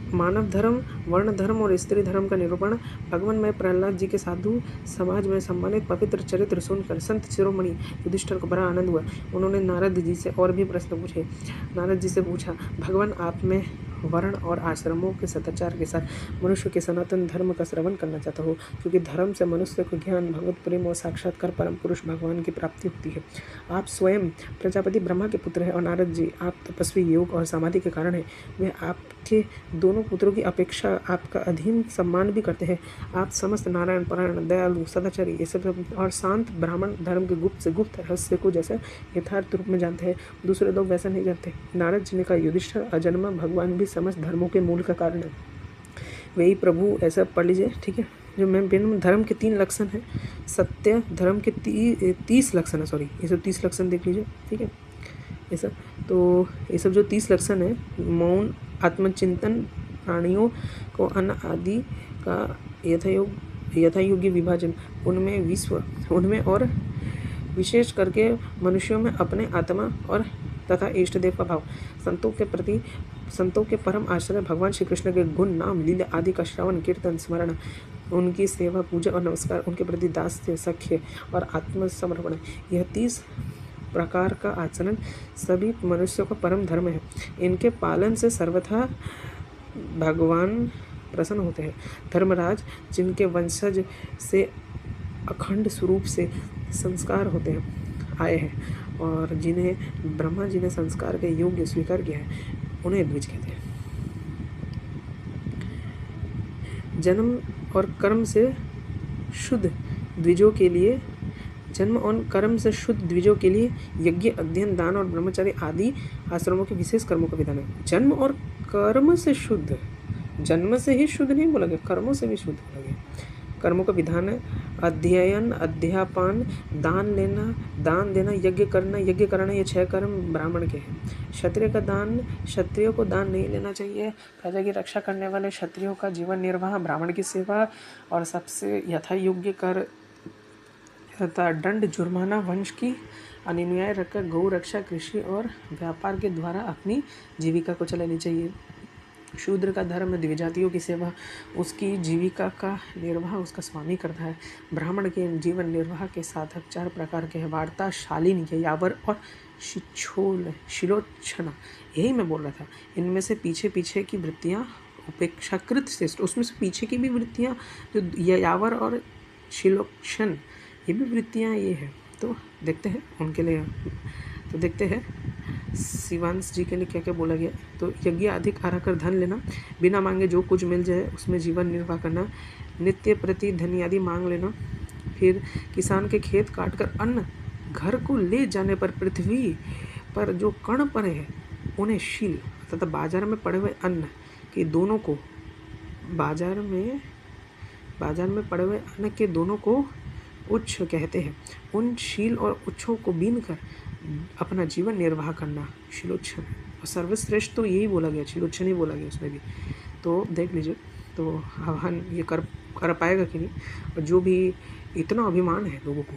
मानव धर्म, वर्ण धर्म और स्त्री धर्म का निरूपण भगवान में प्रहलाद जी के साधु समाज में सम्मानित पवित्र चरित्र सुनकर संत शिरोमणि युधिष्ठिर को बड़ा आनंद हुआ। उन्होंने नारद जी से और भी प्रश्न पूछे। नारद जी से पूछा, भगवान आप में वर्ण और आश्रमों के सदाचार के साथ मनुष्य के सनातन धर्म का श्रवण करना चाहता हो, क्योंकि धर्म से मनुष्य को ज्ञान, भगवत प्रेम और साक्षात्कार परम पुरुष भगवान की प्राप्ति होती है। आप स्वयं प्रजापति ब्रह्मा के पुत्र हैं और नारद जी आप तपस्वी, योग और समाधि के कारण हैं। वे आपके दोनों पुत्रों की अपेक्षा आपका अधीन सम्मान भी करते हैं। आप समस्त नारायण परायण, दयालु, सदाचारी, ये सब और शांत ब्राह्मण धर्म के गुप्त से गुप्त रहस्य को जैसे यथार्थ रूप में जानते हैं, दूसरे लोग वैसा नहीं जानते। नारद जी ने कहा, युधिष्ठिर अजन्मा भगवान भी समस्त धर्मों के मूल का कारण है। वही प्रभु, ऐसा पढ़ लीजिए, ठीक है। जो मैं बिन धर्म के 3 लक्षण हैं, सत्य धर्म के 30 लक्षण है, सॉरी ये सब 30 लक्षण देख लीजिए, ठीक है। ये सब, तो ये सब जो 30 लक्षण है, मौन, आत्मचिंतन, प्राणियों को अन्न आदि का यथायोग्य विभाजन, उनमें और विशेष करके मनुष्यों में अपने आत्मा और तथा इष्ट देव का भाव, संतों के परम आश्रय भगवान श्री कृष्ण के गुण, नाम, लीला आदि का श्रवण, कीर्तन, स्मरण, उनकी सेवा, पूजा और नमस्कार, उनके प्रति दास्य, सख्य और आत्मसमर्पण, यह 30 प्रकार का आचरण सभी मनुष्यों का परम धर्म है। इनके पालन से सर्वथा भगवान प्रसन्न होते हैं। धर्मराज, जिनके वंशज से अखंड स्वरूप से संस्कार होते हैं आए हैं और जिन्हें ब्रह्मा जी ने संस्कार के योग्य स्वीकार किया है, उन्हें द्विज कहते हैं। जन्म और कर्म से शुद्ध द्विजों के लिए यज्ञ, अध्ययन, दान और ब्रह्मचर्य आदि आश्रमों के विशेष कर्मों का विधान है। जन्म और कर्म से शुद्ध, जन्म से ही शुद्ध नहीं बोला गया, कर्मों से भी शुद्ध बोला गया। कर्मों का विधान है अध्ययन, अध्यापन, दान लेना, दान देना, यज्ञ करना, ये 6 कर्म ब्राह्मण के हैं। क्षत्रियों को दान नहीं लेना चाहिए। प्रजा की रक्षा करने वाले क्षत्रियों का जीवन निर्वाह, ब्राह्मण की सेवा और सबसे यथायोग्य कर तथा दंड, जुर्माना, वंश की अनुन्याय रखकर गौ रक्षा, कृषि और व्यापार के द्वारा अपनी जीविका को चलानी चाहिए। शूद्र का धर्म द्विजातियों की सेवा, उसकी जीविका का निर्वाह उसका स्वामी करता है। ब्राह्मण के जीवन निर्वाह के साधक 4 प्रकार के हैं, वार्ता, शालीन, यावर और शिलोच्छना। यही मैं बोल रहा था, इनमें से पीछे की वृत्तियाँ उपेक्षाकृत श्रेष्ठ, उसमें से पीछे की भी वृत्तियाँ जो यावर और शिलोक्षण, ये भी वृत्तियाँ ये है। तो देखते हैं उनके लिए, तो देखते हैं शिवांश जी के लिए क्या क्या बोला गया। तो यज्ञ अधिक आरा कर धन लेना, बिना मांगे जो कुछ मिल जाए उसमें जीवन निर्वाह करना, नित्य प्रति धन आदि मांग लेना। फिर किसान के खेत काट कर अन्न घर को ले जाने पर पृथ्वी पर जो कण पड़े हैं उन्हें शील तथा बाजार में पड़े हुए अन्न के दोनों को बाजार में पड़े हुए अन्न के दोनों को उच्छ कहते हैं। उन शील और उच्छों को बीन कर अपना जीवन निर्वाह करना शिलोच्छन, और सर्वश्रेष्ठ तो यही बोला गया, शिलोच्छन ही बोला गया उसमें भी। तो देख लीजिए, तो आह्वान ये कर पाएगा कि नहीं। और जो भी इतना अभिमान है लोगों को,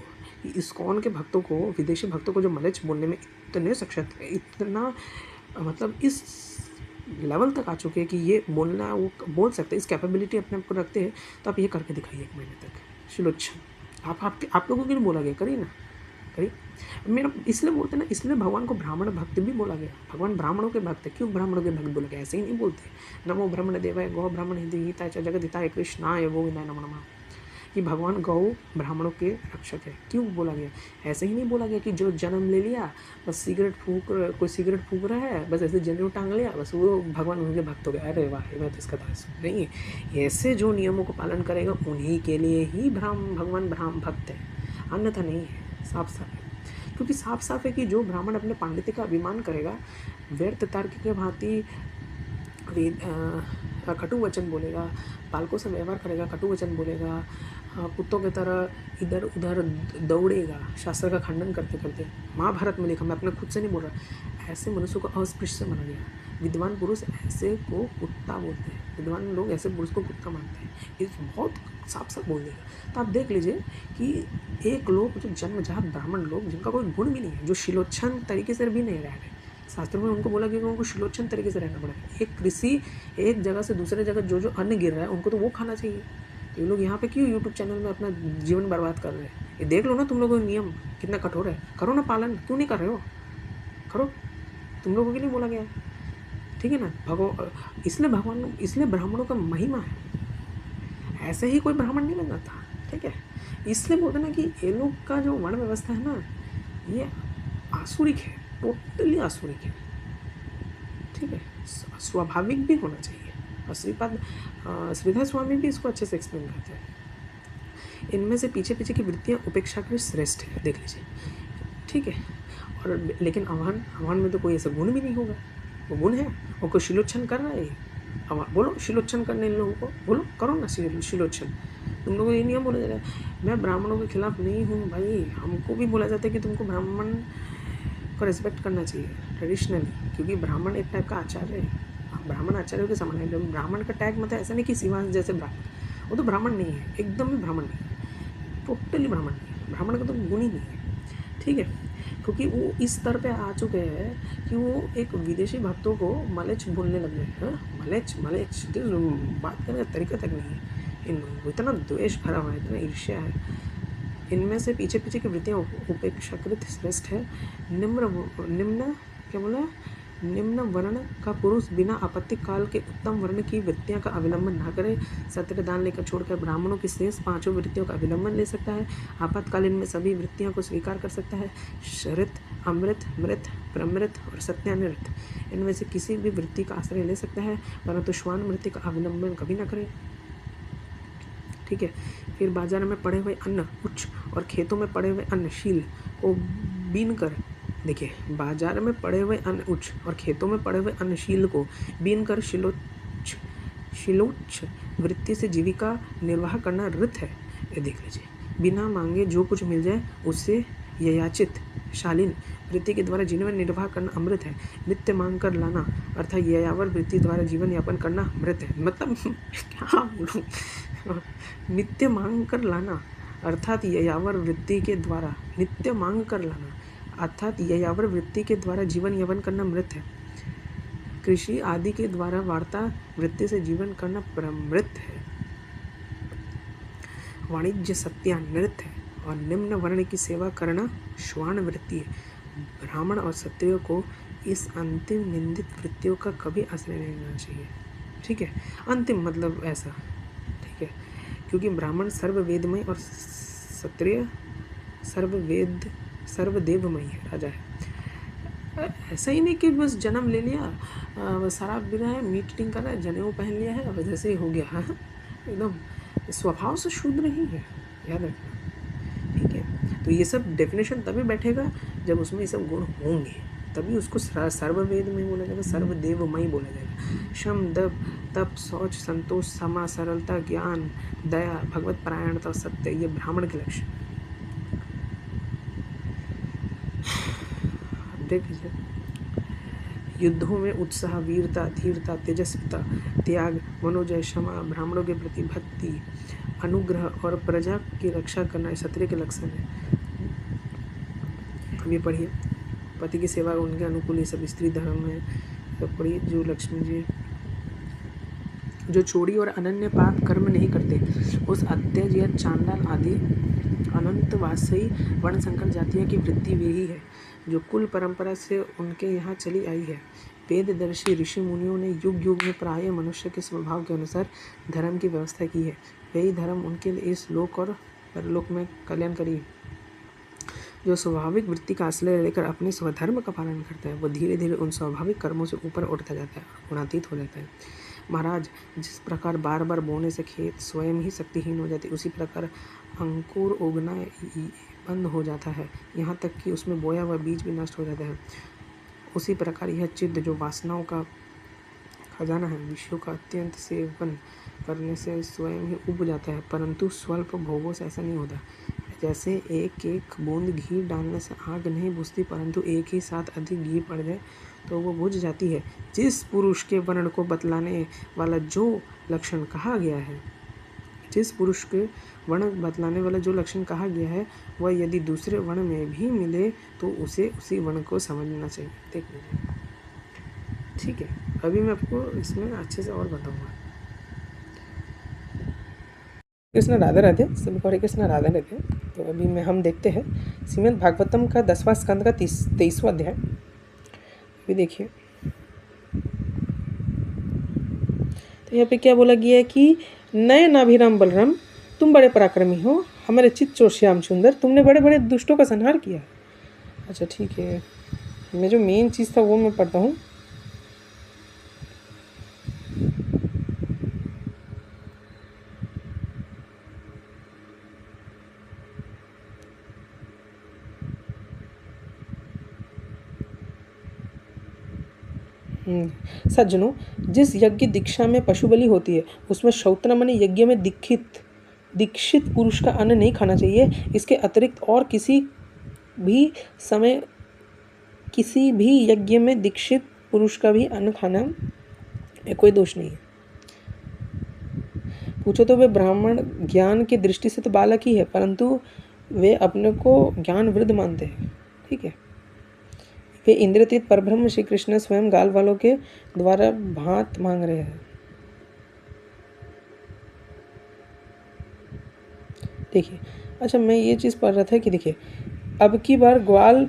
इस्कॉन के भक्तों को, विदेशी भक्तों को जो मलेच्छ बोलने में इतने सक्षम है, इतना मतलब इस लेवल तक आ चुके हैं कि ये बोलना वो बोल सकते हैं, इस कैपेबिलिटी अपने आप को रखते हैं। तो आप ये करके दिखाइए 1 महीने तक शिलोच्छन। आप लोगों के लिए बोला गया, करिए ना। करिए। मेरा इसलिए बोलते ना, इसलिए भगवान को ब्राह्मण भक्त भी बोला गया। भगवान ब्राह्मणों के भक्त है। क्यों ब्राह्मणों के भक्त बोला गया? ऐसे ही नहीं बोलते। नमो ब्राह्मण देवाय गौ ब्राह्मण हिताय च जगत हिताय कृष्णाय गोविंदाय नमो नमः, कि भगवान गौ ब्राह्मणों के रक्षक है। क्यों बोला गया? ऐसे ही नहीं बोला गया कि जो जन्म ले लिया बस सिगरेट कोई सिगरेट फूक रहा है, बस ऐसे जनेऊ टांग लिया, बस वो भगवान उनके भक्त हो गया। अरे वाह, मैं तो इसका दास नहीं। ऐसे जो नियमों को पालन करेगा उन्हीं के लिए ही भगवान ब्राह्मण भक्त है, अन्यथा नहीं है। साफ साफ है। क्योंकि साफ साफ है कि जो ब्राह्मण अपने पांडित्य का अभिमान करेगा, व्यर्थ तर्क के भांति कटु वचन बोलेगा, बालकों से व्यवहार करेगा, कटु वचन बोलेगा, कुत्तों की तरह इधर उधर दौड़ेगा, शास्त्र का खंडन करते करते। महाभारत में लिखा, मैं अपने खुद से नहीं बोल रहा, ऐसे मनुष्य को अस्पृश्य माना गया। विद्वान पुरुष ऐसे को कुत्ता बोलते हैं, विद्वान लोग ऐसे पुरुष को कुत्ता मानते हैं। ये बहुत साफ साफ बोल देगा। तो आप देख लीजिए कि एक लोग जो जन्मजात ब्राह्मण लोग, जिनका कोई गुण भी नहीं है, जो शिलोच्छन तरीके से भी नहीं रह रहे, शास्त्रों में उनको बोला गया कि उनको शिलोच्छन तरीके से रहना पड़ेगा। एक कृषि एक जगह से दूसरे जगह जो अन्न गिर रहा है उनको तो वो खाना चाहिए। ये लोग यहाँ पे क्यों यूट्यूब चैनल में अपना जीवन बर्बाद कर रहे हैं? ये देख लो ना, तुम लोगों का नियम कितना कठोर है, करो ना पालन। क्यों नहीं कर रहे हो? करो, तुम लोगों के लिए बोला गया है, ठीक है ना। इसलिए ब्राह्मणों का महिमा है। ऐसे ही कोई ब्राह्मण नहीं बनना था, ठीक है। इसलिए बोलते ना कि ये लोग का जो वर्ण व्यवस्था है ना, ये आसुरिक है, टोटली आसुरिक है, ठीक है। स्वाभाविक भी होना चाहिए। और श्रीधर स्वामी भी इसको अच्छे से एक्सप्लेन करते हैं। इनमें से पीछे पीछे की वृत्तियाँ उपेक्षाकृत श्रेष्ठ है, देख लीजिए, ठीक है। और लेकिन आह्वान में तो कोई ऐसा गुण भी नहीं होगा। वो गुण है, और कोई शिलोच्छन कर रहा है। आह्वान बोलो, शिलोच्छन करने इन लोगों को बोलो, करो ना शिलोच्छन। तुम लोगों को ये नियम बोला जा रहा है। मैं ब्राह्मणों के खिलाफ नहीं हूँ भाई, हमको भी बोला जाता है कि तुमको ब्राह्मण को रिस्पेक्ट करना चाहिए ट्रेडिशनली, क्योंकि ब्राह्मण एक टाइप का आचार्य है। ब्राह्मण आचार्यों के समान है। ब्राह्मण का टैग मतलब ऐसा नहीं कि शिवांश जैसे ब्राह्मण, वो तो ब्राह्मण नहीं है, एकदम भी ब्राह्मण नहीं है, टोटली ब्राह्मण नहीं है। ब्राह्मण का तो गुण ही नहीं है, ठीक है। क्योंकि वो इस स्तर पे आ चुके हैं कि वो एक विदेशी भक्तों को मलेच बोलने लग गए हैं। मलेच बात करने का तरीका तक नहीं है इन लोगों को। इतना द्वेष भरा हुआ है, इतना ईर्ष्या है। इनमें से पीछे पीछे की वृत्तियाँ उपेक्षाकृत श्रेष्ठ है। निम्न क्या बोला? निम्न वर्ण का पुरुष बिना आपत्ति काल के उत्तम वर्ण की वृत्तियां का अवलंबन न करे। सत्य दान लेकर छोड़कर ब्राह्मणों की शेष 5 वृत्तियों का अवलंबन ले सकता है। आपातकालीन में सभी वृत्तियों को स्वीकार कर सकता है। शरित, अमृत, मृत, प्रमृत और सत्यानृत, इनमें से किसी भी वृत्ति का आश्रय ले सकता है, परंतु श्वान वृत्ति का अवलंबन कभी न करे, ठीक है। फिर बाजार में पड़े हुए अन्न उच्च और खेतों में पड़े हुए अन्न शील को बीन कर, देखिए, बाजार में पड़े हुए अन्न उच्च और खेतों में पड़े हुए अन्नशील को बीन कर शिलोच्छ वृत्ति से जीविका निर्वाह करना रित है। ये देख लीजिए, बिना मांगे जो कुछ मिल जाए उससे ययाचित शालीन वृत्ति के द्वारा जीवन निर्वाह करना अमृत है। नित्य मांग कर लाना अर्थात ययावर वृत्ति द्वारा जीवन यापन करना अमृत है। मतलब क्या बोलूं, नित्य मांग कर लाना अर्थात ययावर वृत्ति के द्वारा, नित्य मांग कर लाना अर्थात ययावर वृत्ति के द्वारा जीवन यापन करना मृत है। कृषि आदि के द्वारा वार्ता वृत्ति से जीवन करना प्रमृत है। वाणिज्य सत्यानृत है और निम्न वर्ण की सेवा करना श्वान वृत्ति है। ब्राह्मण और क्षत्रिय को इस अंतिम निंदित वृत्तियों का कभी आश्रय नहीं लेना चाहिए, ठीक है। अंतिम मतलब ऐसा, ठीक है, क्योंकि ब्राह्मण सर्ववेदमय और क्षत्रिय सर्वदेवमय है, राजा है। ऐसा ही नहीं कि बस जन्म ले लिया, शराब पी रहा है, मीटिंग कर रहा है, जनेऊ पहन लिया है, अब जैसे ही हो गया है, एकदम स्वभाव से शूद्र ही है, याद रखना, ठीक है। तो ये सब डेफिनेशन तभी बैठेगा जब उसमें ये सब गुण होंगे, तभी उसको सर्ववेदमय बोला जाएगा, सर्वदेवमय बोला जाएगा। शम, दप, तप, शौच, संतोष, क्षमा, सरलता, ज्ञान, दया, भगवत परायणता और सत्य, ये ब्राह्मण के लक्षण। देख लीजिए, युद्धों में उत्साह, वीरता, धीरता, तेजस्विता, त्याग, मनोजय, क्षमा, ब्राह्मणों के प्रति भक्ति, अनुग्रह और प्रजा की रक्षा करना क्षत्रिय के लक्षण है। अभी पढ़िए, पति की सेवा उनके अनुकूल, ये सब स्त्री धर्म है। तो पढ़िए, जो लक्ष्मी जी जो चोरी और अनन्य पाप कर्म नहीं करते, उस अत्यज या चांडाल अनंतवासी वर्णशंकर जातियों की वृत्ति वही है जो कुल परंपरा से उनके यहाँ चली आई है। वेददर्शी ऋषि मुनियों ने युग युग में प्रायः मनुष्य के स्वभाव के अनुसार धर्म की व्यवस्था की है। वही धर्म उनके लिए इस लोक और परलोक में कल्याणकारी है। जो स्वाभाविक वृत्ति का आश्रय लेकर अपने स्वधर्म का पालन करता है, वो धीरे धीरे उन स्वाभाविक कर्मों से ऊपर उठता जाता है और गुणातीत हो जाता है। महाराज, जिस प्रकार बार बार बोने से खेत स्वयं ही शक्तिहीन हो जाती, उसी प्रकार अंकुर उगना बंद हो जाता है, यहाँ तक कि उसमें बोया हुआ बीज भी नष्ट हो जाता है। उसी प्रकार यह चित्त जो वासनाओं का खजाना है, विषयों का अत्यंत सेवन करने से स्वयं ही उब जाता है, परंतु स्वल्प भोगों से ऐसा नहीं होता। जैसे एक एक बूंद घी डालने से आग नहीं बुझती, परंतु एक ही साथ अधिक घी पड़ जाए तो वो बुझ जाती है। जिस पुरुष के वर्ण को बतलाने वाला जो लक्षण कहा गया है, जिस पुरुष के वर्ण बतलाने वाला जो लक्षण कहा गया है, वह यदि दूसरे वर्ण में भी मिले तो उसे उसी वर्ण को समझना चाहिए। देख लीजिए, ठीक है। अभी मैं आपको इसमें अच्छे से और बताऊंगा। कृष्ण राधा राधे, सभी हरे कृष्ण राधा राधे। तो अभी में हम देखते हैं श्रीमद् भागवतम का 10वां स्कंद का 23वां अध्याय। अभी देखिए, तो यहाँ पे क्या बोला गया है कि नयनाभिराम बलराम, तुम बड़े पराक्रमी हो, हमारे चित्त चोर श्याम सुंदर, तुमने बड़े बड़े दुष्टों का संहार किया। अच्छा ठीक है, मैं जो मेन चीज़ था वो मैं पढ़ता हूँ। सज्जनों, जिस यज्ञ दीक्षा में पशु बलि होती है उसमें शौत्र माने यज्ञ में दीक्षित पुरुष का अन्न नहीं खाना चाहिए। इसके अतिरिक्त और किसी भी समय किसी भी यज्ञ में दीक्षित पुरुष का भी अन्न खाना में कोई दोष नहीं है। पूछो तो वे ब्राह्मण ज्ञान की दृष्टि से तो बालक ही है, परंतु वे अपने को ज्ञान वृद्ध मानते हैं। ठीक है, वे इंद्रियतीत परब्रह्म श्री कृष्ण स्वयं गाल वालों के द्वारा भात मांग रहे हैं। देखिए, अच्छा मैं ये चीज़ पढ़ रहा था कि देखिए, अब की बार ग्वाल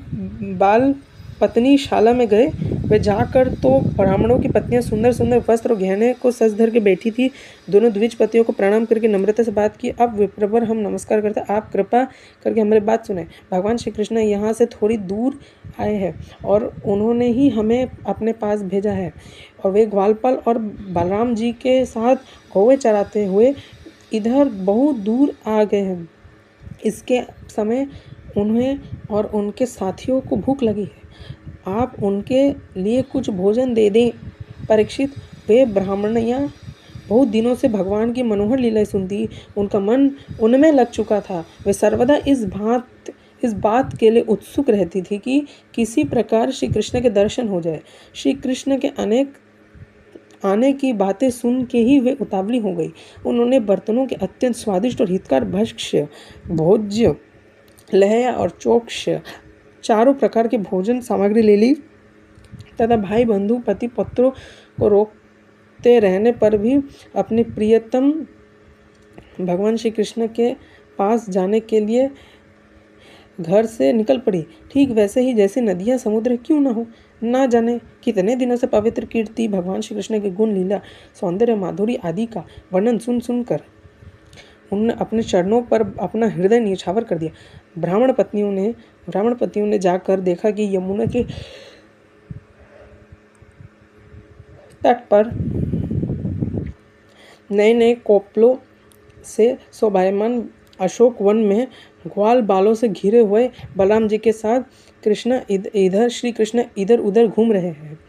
बाल पत्नी शाला में गए, वे जाकर तो ब्राह्मणों की पत्नियां सुंदर सुंदर वस्त्र और गहने को सज धर के बैठी थी। दोनों द्विज पतियों को प्रणाम करके नम्रता से बात की। अब विप्रवर, हम नमस्कार करते, आप कृपा करके हमारी बात सुने। भगवान श्री कृष्ण यहाँ से थोड़ी दूर आए हैं और उन्होंने ही हमें अपने पास भेजा है, और वे ग्वालपाल और बलराम जी के साथ गौवे चराते हुए इधर बहुत दूर आ गए हैं। इसके समय उन्हें और उनके साथियों को भूख लगी है, आप उनके लिए कुछ भोजन दे दें। परीक्षित, वे ब्राह्मणियाँ बहुत दिनों से भगवान की मनोहर लीलाएं सुनती, उनका मन उनमें लग चुका था। वे सर्वदा इस बात के लिए उत्सुक रहती थी कि किसी प्रकार श्री कृष्ण के दर्शन हो जाए। श्री कृष्ण के अनेक आने की बातें सुन के ही वे उतावली हो गई। उन्होंने बर्तनों के अत्यंत स्वादिष्ट और हितकर भक्ष्य, भोज्य, लहया और चोक्ष चारों प्रकार के भोजन सामग्री ले ली तथा भाई बंधु पति पुत्रों को रोकते रहने पर भी अपनी प्रियतम भगवान श्री कृष्ण के पास जाने के लिए घर से निकल पड़ी। ठीक वैसे ही जैसे नदियाँ समुद्र क्यों न हो, ना जाने कितने दिनों से पवित्र कीर्ति भगवान श्री कृष्ण के गुण, लीला, सौंदर्य, माधुरी आदि का वर्णन सुन सुनकर उन्होंने अपने चरणों पर अपना हृदय न्यौछावर कर दिया। ब्राह्मण पतियों ने जाकर देखा कि यमुना के तट पर नए नए कोपलों से शोभायमान अशोक वन में ग्वाल बालों से घिरे हुए बलराम जी के साथ श्री कृष्ण इधर उधर घूम रहे हैं।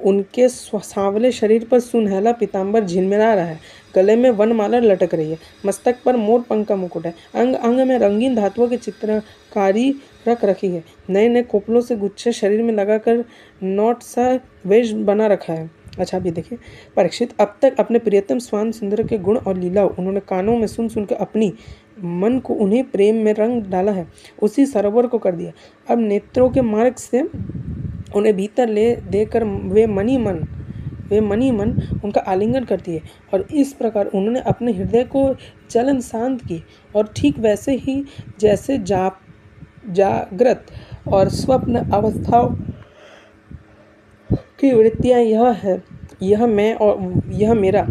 उनके सांवले शरीर पर सुनहला पीताम्बर झिलमिला रहा है, गले में वनमाला लटक रही है, मस्तक पर मोर पंख का मुकुट है, अंग अंग में रंगीन धातुओं की चित्रकारी रख रखी है, नए नए कोपलों से गुच्छे शरीर में लगाकर नोट सा वेश बना रखा है। अच्छा भी देखिए, परीक्षित, अब तक अपने प्रियतम स्वान सुंदर के गुण और लीला उन्होंने कानों में सुन सुनकर अपनी मन को उन्हें प्रेम में रंग डाला है, उसी सरोवर को कर दिया। अब नेत्रों के मार्ग से उन्हें भीतर ले देकर वे मनी मन वे मन ही मन उनका आलिंगन करती है और इस प्रकार उन्होंने अपने हृदय को चलन शांत की। और ठीक वैसे ही जैसे जागृत और स्वप्न अवस्थाओं की वृत्तियाँ यह मैं और यह मेरा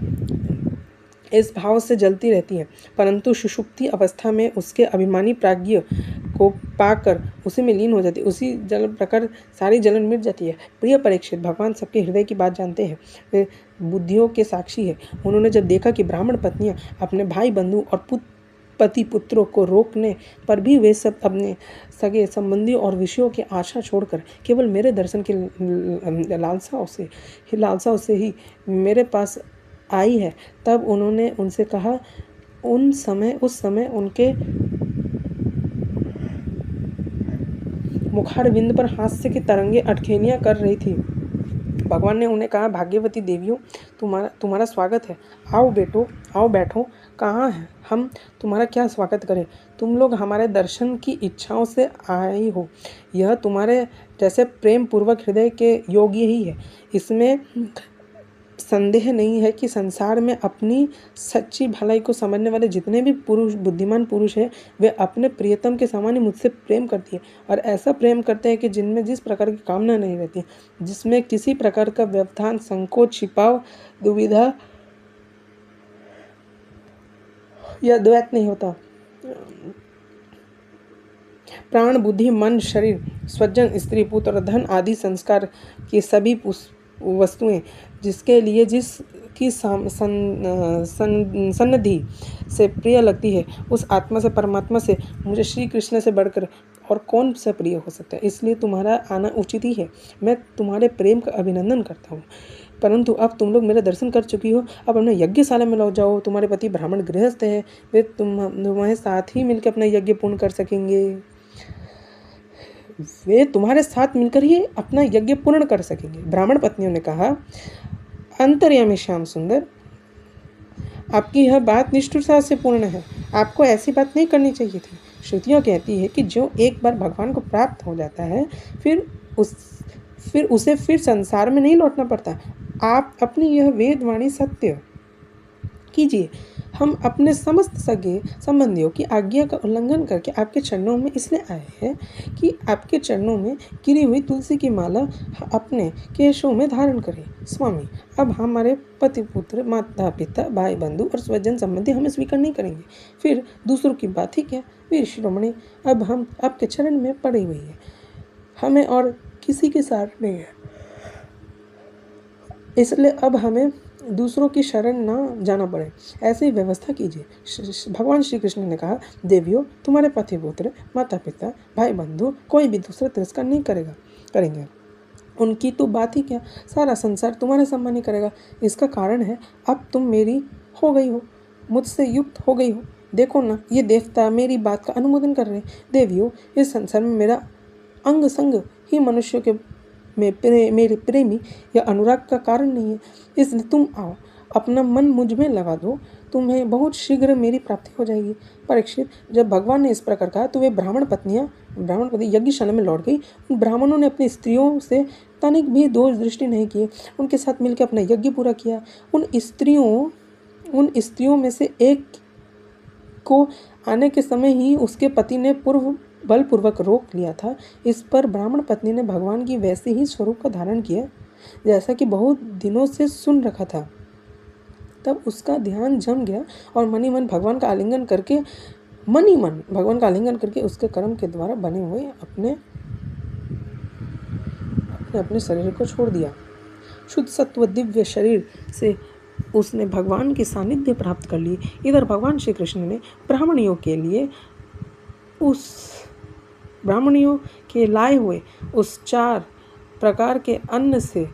इस भाव से जलती रहती है, परंतु सुषुप्ति अवस्था में उसके अभिमानी प्राज्ञ को पाकर उसी में लीन हो जाती है। उसी जल प्रकार सारी जलन मिट जाती है। प्रिय परीक्षित, भगवान सबके हृदय की बात जानते हैं, वे बुद्धियों के साक्षी है। उन्होंने जब देखा कि ब्राह्मण पत्नियां अपने भाई बंधु और पति पुत्रों को रोकने पर भी वे सब अपने सगे संबंधियों और विषयों की आशा छोड़कर केवल मेरे दर्शन की लालसाओं से ही मेरे पास आई है, तब उन्होंने उनसे कहा। उस समय उनके मुखारविंद पर हास्य की तरंगे अटखेलियां कर रही थी। भगवान ने उन्हें कहा, भाग्यवती देवियों, तुम्हारा स्वागत है। आओ बैठो। कहाँ है? हम तुम्हारा क्या स्वागत करें? तुम लोग हमारे दर्शन की इच्छाओं से आई हो। यह तुम्हारे जैसे प्रेम पूर्वक हृदय के योग्य ही है। इसमें संदेह नहीं है कि संसार में अपनी सच्ची भलाई को समझने वाले जितने भी बुद्धिमान पुरुष हैं, वे अपने प्रियतम के समान ही मुझसे प्रेम करती है और ऐसा प्रेम करते हैं कि जिनमें जिस प्रकार की कामना नहीं रहती, जिसमें किसी प्रकार का व्यवधान, संकोच, छिपाव, दुविधा या द्वैत नहीं होता। प्राण, बुद्धि, मन, शरीर, स्वजन, स्त्री, पुत्र और धन आदि संस्कार की सभी वस्तुएं जिसके लिए जिसकी सन्निधि से प्रिय लगती है, उस आत्मा से, परमात्मा से मुझे श्री कृष्ण से बढ़कर और कौन सा प्रिय हो सकता है। इसलिए तुम्हारा आना उचित ही है। मैं तुम्हारे प्रेम का अभिनंदन करता हूँ। परंतु अब तुम लोग मेरे दर्शन कर चुकी हो, अब अपने यज्ञशाला में लौट जाओ। तुम्हारे पति ब्राह्मण गृहस्थ है, वे तुम्हारे साथ ही मिलकर अपना यज्ञ पूर्ण कर सकेंगे। वे तुम्हारे साथ मिलकर ही अपना यज्ञ पूर्ण कर सकेंगे। ब्राह्मण पत्नियों ने कहा, अंतर्यामी श्याम सुंदर, आपकी यह बात निष्ठुरता से पूर्ण है। आपको ऐसी बात नहीं करनी चाहिए थी। श्रुतियाँ कहती है कि जो एक बार भगवान को प्राप्त हो जाता है, फिर उसे फिर संसार में नहीं लौटना पड़ता। आप अपनी यह वेदवाणी सत्य कीजिए। हम अपने समस्त सगे संबंधियों की आज्ञा का उल्लंघन करके आपके चरणों में इसलिए आए हैं कि आपके चरणों में गिरी हुई तुलसी की माला अपने केशों में धारण करें। स्वामी, अब हमारे पति पुत्र, माता पिता, भाई बंधु और स्वजन संबंधी हमें स्वीकार नहीं करेंगे, फिर दूसरों की बात ही क्या। वीर शिरोमणि, अब हम आपके चरण में पड़ी हुई है, हमें और किसी के साथ नहीं है, इसलिए अब हमें दूसरों की शरण ना जाना पड़े, ऐसी व्यवस्था कीजिए। भगवान श्री कृष्ण ने कहा, देवियों, तुम्हारे पति पुत्र, माता पिता, भाई बंधु कोई भी दूसरा तिरस्कार नहीं करेंगे। उनकी तो बात ही क्या, सारा संसार तुम्हारे सम्मान ही करेगा। इसका कारण है अब तुम मेरी हो गई हो, मुझसे युक्त हो गई हो। देखो ना, ये देवता मेरी बात का अनुमोदन कर रहे। देवियों, इस संसार में मेरा अंग संग ही मनुष्यों के मेरे प्रेमी या अनुराग का कारण नहीं है। इसलिए तुम आओ, अपना मन मुझ में लगा दो, तुम्हें बहुत शीघ्र मेरी प्राप्ति हो जाएगी। परीक्षित, जब भगवान ने इस प्रकार कहा तो वे ब्राह्मण पत्नी यज्ञशाला में लौट गई। उन ब्राह्मणों ने अपनी स्त्रियों से तनिक भी दोष दृष्टि नहीं किए, उनके साथ मिलकर अपना यज्ञ पूरा किया। उन स्त्रियों में से एक को आने के समय ही उसके पति ने बलपूर्वक रोक लिया था। इस पर ब्राह्मण पत्नी ने भगवान की वैसे ही स्वरूप का धारण किया जैसा कि बहुत दिनों से सुन रखा था। तब उसका ध्यान जम गया और मन ही मन भगवान का आलिंगन करके उसके कर्म के द्वारा बने हुए अपने शरीर को छोड़ दिया। शुद्ध सत्व दिव्य शरीर से उसने भगवान की सानिध्य प्राप्त कर ली। इधर भगवान श्री कृष्ण ने ब्राह्मणियों के लाए हुए उस 4 प्रकार के अन्न से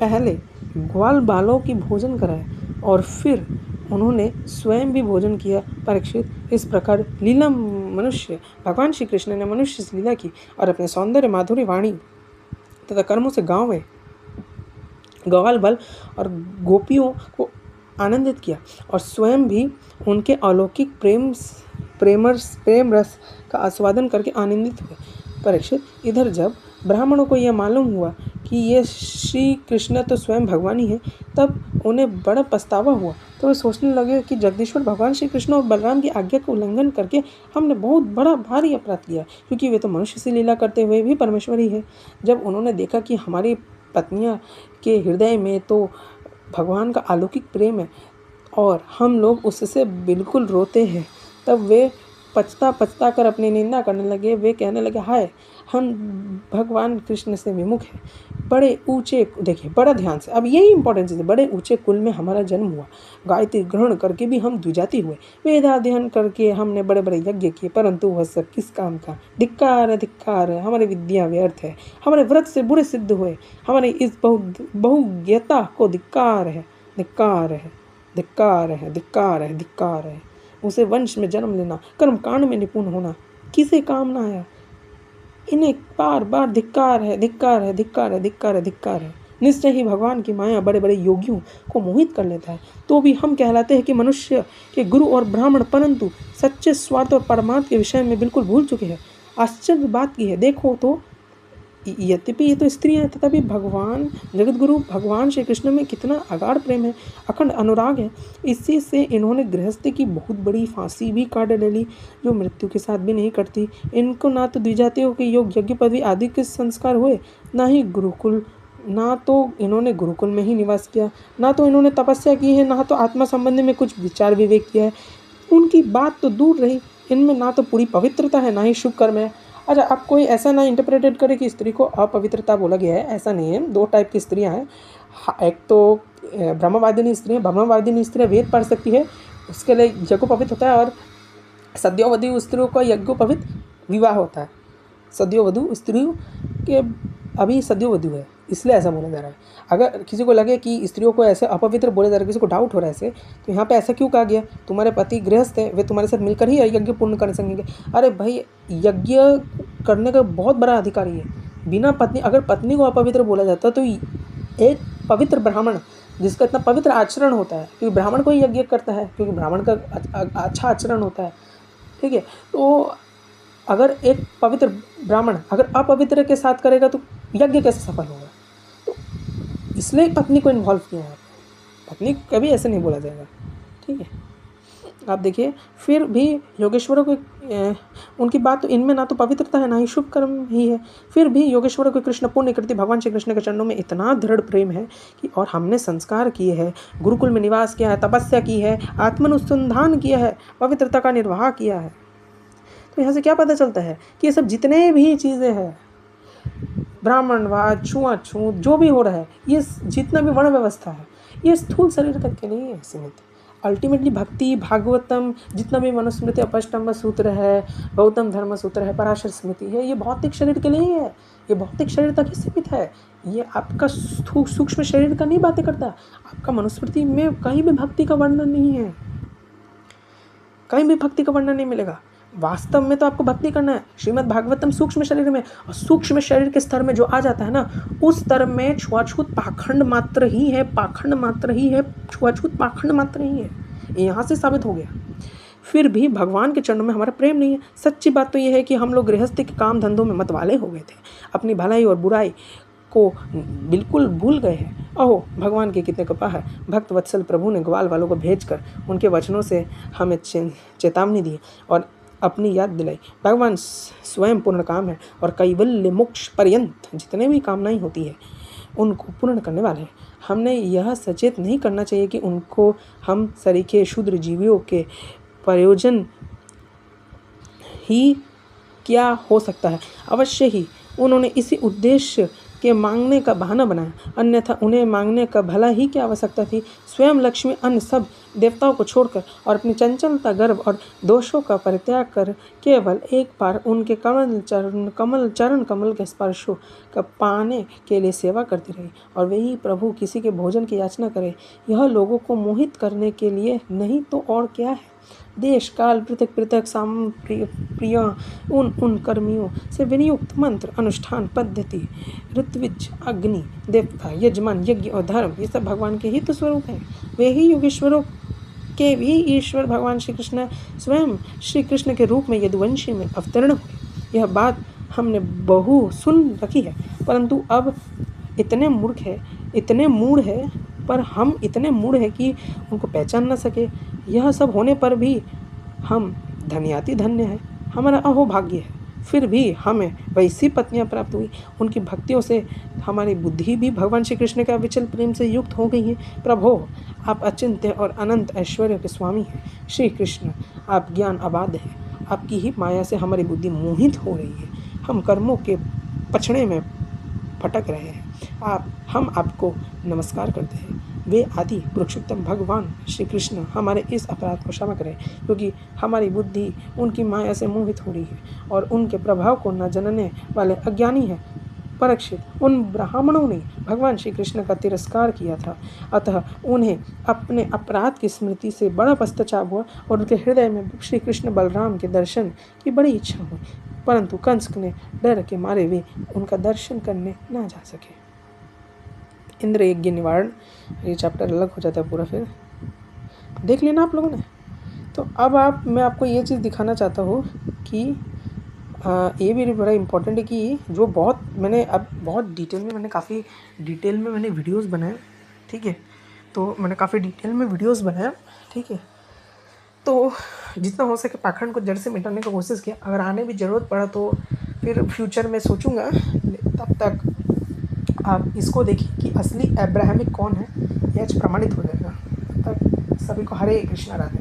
पहले ग्वाल बालों की भोजन कराया और फिर उन्होंने स्वयं भी भोजन किया। परीक्षित, इस प्रकार भगवान श्री कृष्ण ने मनुष्य से लीला की और अपने सौंदर्य, माधुर्य वाणी तथा कर्मों से गांव में ग्वाल बाल और गोपियों को आनंदित किया और स्वयं भी उनके अलौकिक प्रेम रस का आस्वादन करके आनंदित हुए। परीक्षित, इधर जब ब्राह्मणों को यह मालूम हुआ कि ये श्री कृष्ण तो स्वयं भगवान ही है, तब उन्हें बड़ा पछतावा हुआ। तो वे सोचने लगे कि जगदीश्वर भगवान श्री कृष्ण और बलराम की आज्ञा का उल्लंघन करके हमने बहुत बड़ा भारी अपराध किया, क्योंकि वे तो मनुष्य से लीला करते हुए भी परमेश्वर ही है। जब उन्होंने देखा कि हमारी पत्नियां के हृदय में तो भगवान का अलौकिक प्रेम है और हम लोग उससे बिल्कुल रोते हैं, तब वे पछता कर अपनी निंदा करने लगे। वे कहने लगे, हाय, हम भगवान कृष्ण से विमुख हैं। बड़े ऊंचे, देखिए बड़ा ध्यान से, अब यही इंपॉर्टेंट चीज़ है, बड़े ऊंचे कुल में हमारा जन्म हुआ, गायत्री ग्रहण करके भी हम द्विजाति हुए, वेदाध्ययन करके हमने बड़े बड़े यज्ञ किए, परंतु वह सब किस काम का? धिक्कार है, हमारी विद्या व्यर्थ है, हमारे व्रत से बुरे सिद्ध हुए, हमारे इस बहुज्ञता को धिक्कार है, धिक्कार है, धिक्कार है, धिक्कार है, धिक्कार है। उसे वंश में जन्म लेना, कर्म कांड में निपुण होना किसे काम ना आया? इन्हें बार बार धिक्कार है, धिक्कार है, धिक्कार है, धिक्कार है, धिक्कार है। निश्चय ही भगवान की माया बड़े बड़े योगियों को मोहित कर लेता है, तो भी हम कहलाते हैं कि मनुष्य के गुरु और ब्राह्मण, परंतु सच्चे स्वार्थ और परमार्थ के विषय में बिल्कुल भूल चुके हैं। आश्चर्य बात की है, देखो तो यद्यपि ये तो स्त्री है, तथापि भगवान जगत गुरु भगवान श्री कृष्ण में कितना अगाध प्रेम है, अखंड अनुराग है। इसी से इन्होंने गृहस्थी की बहुत बड़ी फांसी भी काट डाली, जो मृत्यु के साथ भी नहीं कटती। इनको ना तो द्विजातियों के योग, यज्ञ, पदवी आदि के संस्कार हुए, ना ही गुरुकुल, ना तो इन्होंने गुरुकुल में ही निवास किया, ना तो इन्होंने तपस्या की है, ना तो आत्मा संबंधी में कुछ विचार विवेक किया है। उनकी बात तो दूर रही, इनमें ना तो पूरी पवित्रता है, ना ही शुभ कर्म है। अच्छा, अब कोई ऐसा ना इंटरप्रेटेड करे कि स्त्री को अपवित्रता बोला गया है, ऐसा नहीं है। दो टाइप की स्त्रियां हैं, एक तो ब्रह्मवादिनी स्त्री, ब्रह्मवादिनी स्त्री वेद पढ़ सकती है, उसके लिए यज्ञोपवीत होता है, और सद्योवधु स्त्रियों का यज्ञोपवीत विवाह होता है। सद्योवधु स्त्रियों के अभी सद्योवधु है, इसलिए ऐसा बोला जा रहा है। अगर किसी को लगे कि स्त्रियों को ऐसे अपवित्र बोला जा रहा है, किसी को डाउट हो रहा है ऐसे, तो यहाँ पे ऐसा क्यों कहा गया? तुम्हारे पति गृहस्थ है, वे तुम्हारे साथ मिलकर ही यज्ञ पूर्ण कर सकेंगे। अरे भाई, यज्ञ करने का बहुत बड़ा अधिकारी है। बिना पत्नी, अगर पत्नी को अपवित्र बोला जाता तो एक पवित्र ब्राह्मण जिसका इतना पवित्र आचरण होता है, क्योंकि ब्राह्मण को ही यज्ञ करता है, क्योंकि ब्राह्मण का अच्छा आचरण होता है, ठीक है। तो अगर एक पवित्र ब्राह्मण अगर अपवित्र के साथ करेगा तो यज्ञ कैसे सफल होगा? तो इसलिए पत्नी को इन्वॉल्व किया है। पत्नी कभी ऐसे नहीं बोला जाएगा, ठीक है। आप देखिए, फिर भी योगेश्वरों को उनकी बात तो इनमें ना तो पवित्रता है, ना ही शुभ कर्म ही है। फिर भी योगेश्वरों को कृष्ण पुण्य कृति भगवान श्री कृष्ण के चरणों में इतना दृढ़ प्रेम है कि, और हमने संस्कार किए हैं, गुरुकुल में निवास किया है, तपस्या की है, आत्मानुसंधान किया है, पवित्रता का निर्वाह किया है। तो यहाँ से क्या पता चलता है कि ये सब जितने भी चीज़ें हैं, ब्राह्मणवाद, छुआछूत, जो भी हो रहा है, ये जितना भी वर्ण व्यवस्था है, ये स्थूल शरीर तक के नहीं है सीमित। अल्टीमेटली भक्ति, भागवतम, जितना भी मनुस्मृति, अपष्टम्भ सूत्र है, गौतम धर्म सूत्र है, पराशर स्मृति है, ये भौतिक शरीर के लिए ही है, ये भौतिक शरीर तक ही सीमित है। ये आपका सूक्ष्म शरीर का नहीं बातें करता। आपका मनुस्मृति में कहीं भी भक्ति का वर्णन नहीं है, कहीं भी भक्ति का वर्णन नहीं मिलेगा। वास्तव में तो आपको भक्ति करना है। श्रीमद् भागवतम सूक्ष्म शरीर में, और सूक्ष्म शरीर के स्तर में जो आ जाता है ना, उस स्तर में छुआछूत पाखंड मात्र ही है, पाखंड मात्र ही है, छुआछूत पाखंड मात्र ही है। यहाँ से साबित हो गया। फिर भी भगवान के चरणों में हमारा प्रेम नहीं है। सच्ची बात तो यह है कि हम लोग गृहस्थी के काम धंधों में मतवाले हो गए थे, अपनी भलाई और बुराई को बिल्कुल भूल गए हैं। अहो, भगवान की कितने कृपा है। भक्त वत्सल प्रभु ने ग्वाल वालों को भेजकर उनके वचनों से हमें चेतावनी दी और अपनी याद दिलाई। भगवान स्वयं पूर्ण काम है और कैवल्य मोक्ष पर्यंत जितने भी कामनाएं होती है उनको पूर्ण करने वाले हैं। हमने यह सचेत नहीं करना चाहिए कि उनको हम सरीखे शूद्र जीवियों के प्रयोजन ही क्या हो सकता है। अवश्य ही उन्होंने इसी उद्देश्य के मांगने का बहाना बनाया, अन्यथा उन्हें मांगने का भला ही क्या आवश्यकता थी। स्वयं लक्ष्मी अन्य सब देवताओं को छोड़कर और अपनी चंचलता, गर्व और दोषों का परित्याग कर केवल एक बार उनके चरण कमल के स्पर्शों का पाने के लिए सेवा करती रही, और वही प्रभु किसी के भोजन की याचना करे। यह लोगों को मोहित करने के लिए नहीं तो और क्या है। देश काल पृथक पृथक प्रिय उन कर्मियों से विनियुक्त मंत्र, अनुष्ठान पद्धति, ऋत्विज, अग्नि, देवता, यजमान, यज्ञ और धर्म, ये सब भगवान के ही तो स्वरूप हैं। वे ही योगेश्वरों के भी ईश्वर भगवान श्री कृष्ण स्वयं श्री कृष्ण के रूप में यदुवंशी में अवतरण हुए। यह बात हमने बहु सुन रखी है, परंतु अब इतने मूढ़ है, पर हम इतने मूढ़ हैं कि उनको पहचान ना सके। यह सब होने पर भी हम धन्याति धन्य हैं, हमारा अहोभाग्य है। फिर भी हमें वैसी पत्नियां प्राप्त हुई, उनकी भक्तियों से हमारी बुद्धि भी भगवान श्री कृष्ण के अविचल प्रेम से युक्त हो गई है। प्रभो, आप अचिंत्य और अनंत ऐश्वर्य के स्वामी हैं। श्री कृष्ण, आप ज्ञान अबाध हैं। आपकी ही माया से हमारी बुद्धि मोहित हो रही है। हम कर्मों के पछड़े में भटक रहे हैं। हम आपको नमस्कार करते हैं। वे आदि पुरुषोत्तम भगवान श्री कृष्ण हमारे इस अपराध को क्षमा करें, क्योंकि हमारी बुद्धि उनकी माया से मोहित हो रही है और उनके प्रभाव को न जानने वाले अज्ञानी हैं। परीक्षित, उन ब्राह्मणों ने भगवान श्री कृष्ण का तिरस्कार किया था, अतः उन्हें अपने अपराध की स्मृति से बड़ा पश्चाताप हुआ और उनके हृदय में श्री कृष्ण बलराम के दर्शन की बड़ी इच्छा हुई, परंतु कंस ने डर के मारे वे उनका दर्शन करने ना जा सके। इंद्र यज्ञ निवारण, ये चैप्टर अलग हो जाता है पूरा, फिर देख लेना आप लोगों ने। तो अब मैं आपको ये चीज़ दिखाना चाहता हूँ कि ये भी बड़ा इम्पोर्टेंट है कि जो बहुत डिटेल में काफ़ी डिटेल में मैंने वीडियोस बनाए, ठीक है। तो मैंने काफ़ी डिटेल में वीडियोस बनाए, ठीक है। तो जितना हो सके पाखंड को जड़ से मिटाने की कोशिश किया। अगर आने भी ज़रूरत पड़ा तो फिर फ्यूचर में सोचूंगा। तब तक आप इसको देखिए कि असली अब्राहमिक कौन है, यह प्रमाणित हो जाएगा। तब तक सभी को हरे कृष्णा राधे।